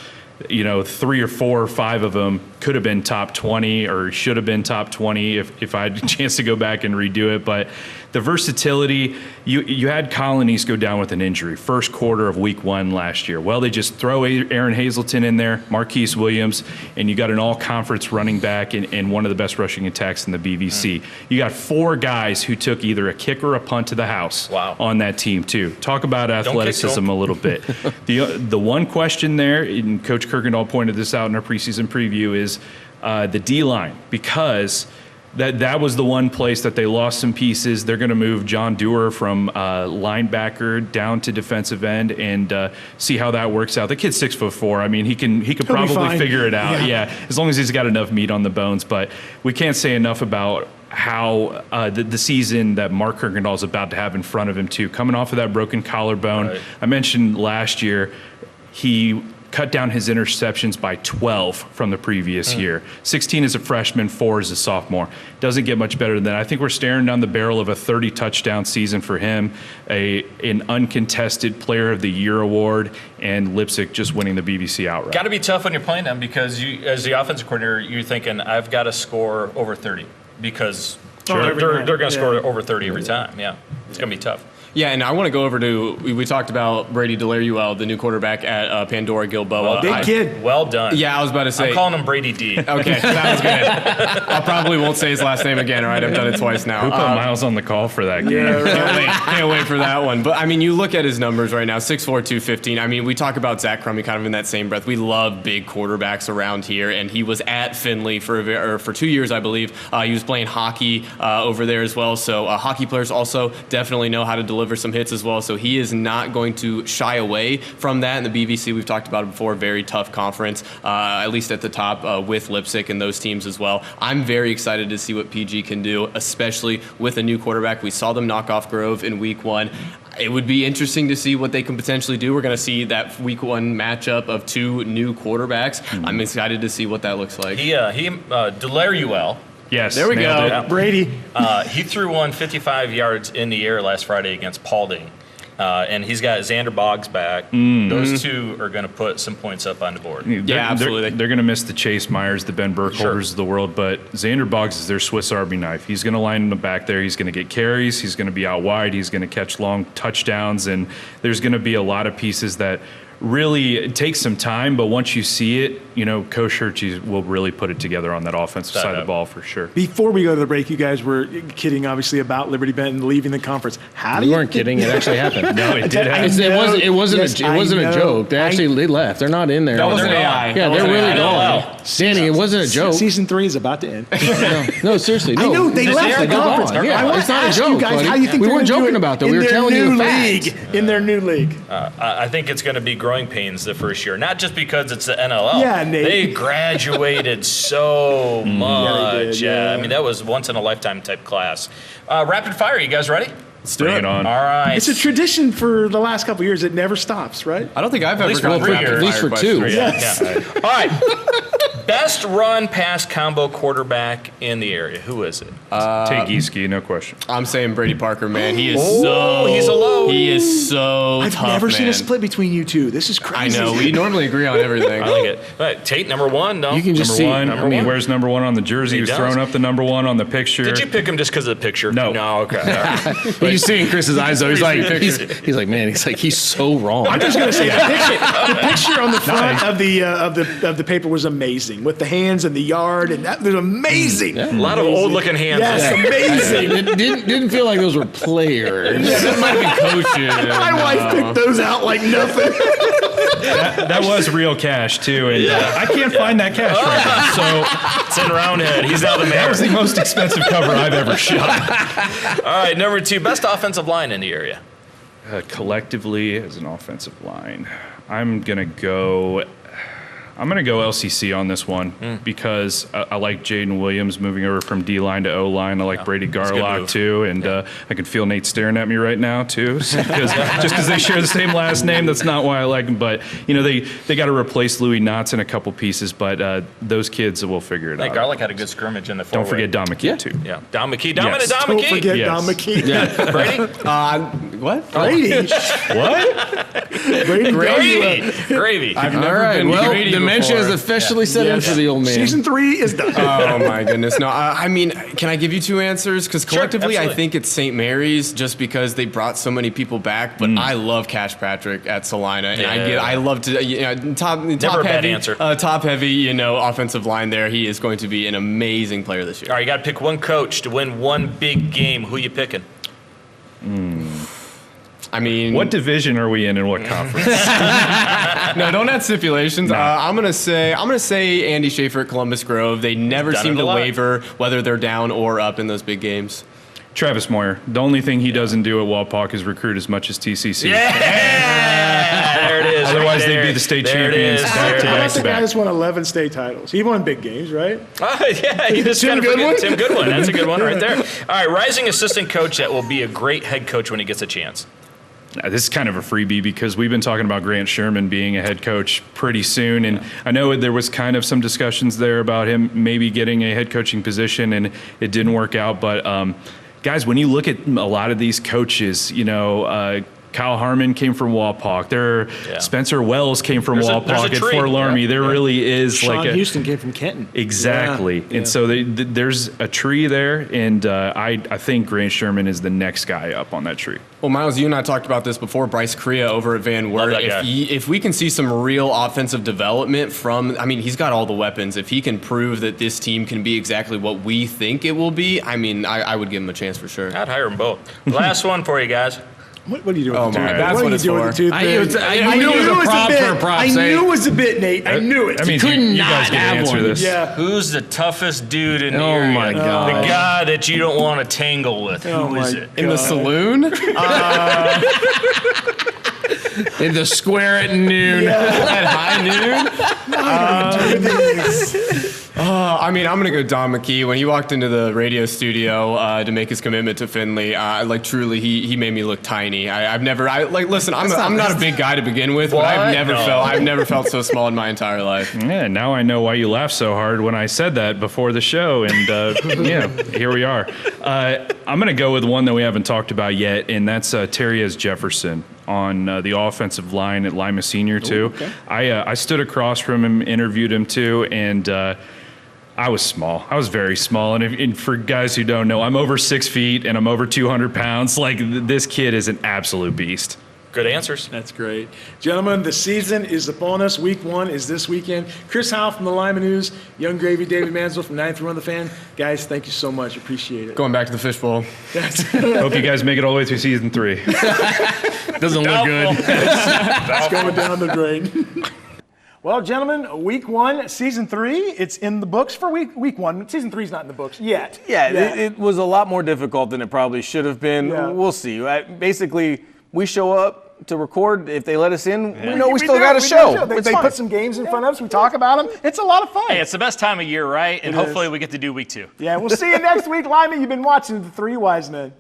3 or 4 or 5 of them could have been top 20 or should have been top 20 if I had a chance to go back and redo it. But the versatility, you had Colonies go down with an injury, first quarter of week 1 last year. Well, they just throw Aaron Hazleton in there, Marquise Williams, and you got an all-conference running back and one of the best rushing attacks in the BVC. You got 4 guys who took either a kick or a punt to the house on that team, too. Talk about athleticism a little bit. The one question there, and Coach Kirkendall pointed this out in our preseason preview, is the D-line, because that was the one place that they lost some pieces. They're going to move John Dewar from linebacker down to defensive end and see how that works out. The kid's 6'4". I mean, he could probably figure it out. Yeah, as long as he's got enough meat on the bones. But we can't say enough about how the season that Mark Kirkendall is about to have in front of him too. Coming off of that broken collarbone, right. I mentioned last year he cut down his interceptions by 12 from the previous year. 16 as a freshman, 4 as a sophomore. Doesn't get much better than that. I think we're staring down the barrel of a 30-touchdown season for him, an uncontested Player of the Year award, and Lipsick just winning the BBC outright. Got to be tough when you're playing them because you, as the offensive coordinator, you're thinking, I've got to score over 30 because they're going to score over 30 every time. Yeah, it's going to be tough. Yeah, and I want to go over to, we talked about Brady Delaruel, the new quarterback at Pandora Gilboa. Big kid. Well done. Yeah, I was about to say. I'm calling him Brady D. Okay, sounds good. I probably won't say his last name again, all right? I've done it twice now. Who put Miles on the call for that game? Can't wait for that one. But, I mean, you look at his numbers right now, 6'4", 215. I mean, we talk about Zach Crummy kind of in that same breath. We love big quarterbacks around here, and he was at Findlay for 2 years, I believe. He was playing hockey over there as well. So hockey players also definitely know how to deliver some hits as well. So he is not going to shy away from that. In the BVC, we've talked about it before, very tough conference, at least at the top with Lipsick and those teams as well. I'm very excited to see what PG can do, especially with a new quarterback. We saw them knock off Grove in week 1. It would be interesting to see what they can potentially do. We're going to see that week 1 matchup of 2 new quarterbacks. I'm excited to see what that looks like. Delaruel. Yes. There we go. Yeah. Brady. He threw one 55 yards in the air last Friday against Paulding. And he's got Xander Boggs back. Those two are going to put some points up on the board. Absolutely. They're going to miss the Chase Myers, the Ben Burkholders of the world, but Xander Boggs is their Swiss Army knife. He's going to line them back there. He's going to get carries. He's going to be out wide. He's going to catch long touchdowns. And there's going to be a lot of pieces that really take some time, but once you see it, Coach Hershey will really put it together on that offensive side of the ball for sure. Before we go to the break, you guys were kidding, obviously, about Liberty Benton leaving the conference. We weren't kidding. It actually happened. No, it did happen. It wasn't a joke. They left. They're not in there. That wasn't AI. Yeah, they're really gone. Danny, it wasn't a joke. Season 3 is about to end. No, seriously. No. I know they left the conference. Yeah, it's not a ask joke. you guys buddy. how you think we they're weren't gonna do joking it about that. in We were their telling you new the facts. league. In their new league. I think it's going to be growing pains the first year, not just because it's the NLL. Yeah, Nate. They graduated so much. they did, yeah. I mean, that was once in a lifetime type class. Rapid fire, you guys ready? Let's do Bring it. it on. All right. It's a tradition for the last couple of years. It never stops, right? I don't think I've ever least for gotten 3 rapid years. At least fire for questions. 2. Yes. All right. Best run pass combo quarterback in the area. Who is it? Take Easki, no question. I'm saying Brady Parker, man. He is he's a low. He is so I've tough, never seen a man. split between you two. This is I crazy. know. We normally agree on everything. I like it. All right, Tate, number 1. No. You can just Number see. one. He wears number 1 on the jersey. He He was does. throwing up the number 1 on the picture. Did you pick him just because of the picture? No. No. Okay. All right. You see in Chris's eyes though. He's like, man. He's so wrong. I'm just going to say the picture on the front of the paper was amazing with the hands and the yard, and that was amazing. A lot of old-looking hands. Yes, amazing. It didn't feel like those were players. It might be coaches. My wife picked those out like nothing. That was real cash too, and I can't find that cash right now. So It's in Roundhead. He's now the that was the mayor. most expensive cover I've ever shot. All right, number 2, best offensive line in the area. Collectively, as an offensive line, I'm gonna go LCC on this one because I like Jaden Williams moving over from D line to O line. I like Brady a good Garlock move. too, and I can feel Nate staring at me right now too, because they share the same last name. That's not why I like them, but they got to replace Louis Knotts in a couple pieces, but those kids will figure it Hey, out. Garlic had a good scrimmage in the Don't forward. forget Don McKee too. Yeah, Don McKee. Dominant Yes. Don Don't McKee. forget Yes. Don McKee. Brady? What? Brady. What? Brady. Gravy. Gravy. I've All never right. been Well, Brady dementia has before. officially set in for the old man. Season 3 is done. Oh my goodness! No, I mean, can I give you 2 answers? Because collectively, I absolutely. think it's St. Mary's, just because they brought so many people back. But I love Cash Patrick at Salina, and I love to top a bad heavy, answer. top heavy, offensive line there. He is going to be an amazing player this year. All right, you got to pick one coach to win one big game. Who you picking? I mean, What division are we in and what conference? No, don't add stipulations. I'm gonna say Andy Schaefer at Columbus Grove. They never Done seem it a to lot. waver, whether they're down or up in those big games. Travis Moyer. The only thing he doesn't do at Walpock is recruit as much as TCC. Yeah, there it is. Otherwise, right they'd there. be the state There it champions is. back There to it back is. The guy that's won 11 state titles. He won big games, right? Yeah, you just Tim kind of forget Goodwin? Tim Goodwin. That's a good one right there. All right, rising assistant coach that will be a great head coach when he gets a chance. This is kind of a freebie because we've been talking about Grant Sherman being a head coach pretty soon. And I know there was kind of some discussions there about him maybe getting a head coaching position, and it didn't work out. But guys, when you look at a lot of these coaches, Kyle Harmon came from Wapak. Spencer Wells came from Wapak at Fort Laramie. There really is Sean Houston came from Kenton. Exactly. And so there's a tree there, and I think Grant Sherman is the next guy up on that tree. Well, Miles, you and I talked about this before. Bryce Crea over at Van Wert. If we can see some real offensive development from, I mean, he's got all the weapons. If he can prove that this team can be exactly what we think it will be, I mean, I would give him a chance for sure. I'd hire them both. Last one for you guys. What are you doing with the tooth? That's what it's for. I knew it was a prop for a prop. I knew it was a bit, Nate. I knew it. I mean, you guys can answer this. Yeah. Who's the toughest dude in the area? Oh, my God. The guy that you don't want to tangle with. Who is it? In the saloon? In the square at noon. At high noon? I mean, I'm going to go Don McKee. When he walked into the radio studio to make his commitment to Findlay, truly, he made me look tiny. Listen, I'm not a big guy to begin with, but I've never felt so small in my entire life. Yeah, now I know why you laughed so hard when I said that before the show, and here we are. I'm going to go with one that we haven't talked about yet, and that's Terriez Jefferson on the offensive line at Lima Senior too. Okay. I stood across from him, interviewed him too, and I was small. I was very small, and for guys who don't know, I'm over 6 feet and I'm over 200 pounds. Like, this kid is an absolute beast. Good answers. That's great. Gentlemen, the season is upon us. Week 1 is this weekend. Chris Howe from the Lima News, Young Gravy, David Mansell from 9th Row The Fan. Guys, thank you so much. Appreciate it. Going back to the fishbowl. Hope you guys make it all the way through season 3. Doesn't look good. It's going down the drain. Well, gentlemen, week 1, season 3, it's in the books for week 1. Season 3 is not in the books yet. It was a lot more difficult than it probably should have been. Yeah. We'll see. Basically, we show up to record. If they let us in, we know we still got a show. They put some games in front of us. We talk about them. It's a lot of fun. Hey, it's the best time of year, right? And hopefully we get to do week 2. Yeah, we'll see you next week, Lyman. You've been watching The Three Wise Men.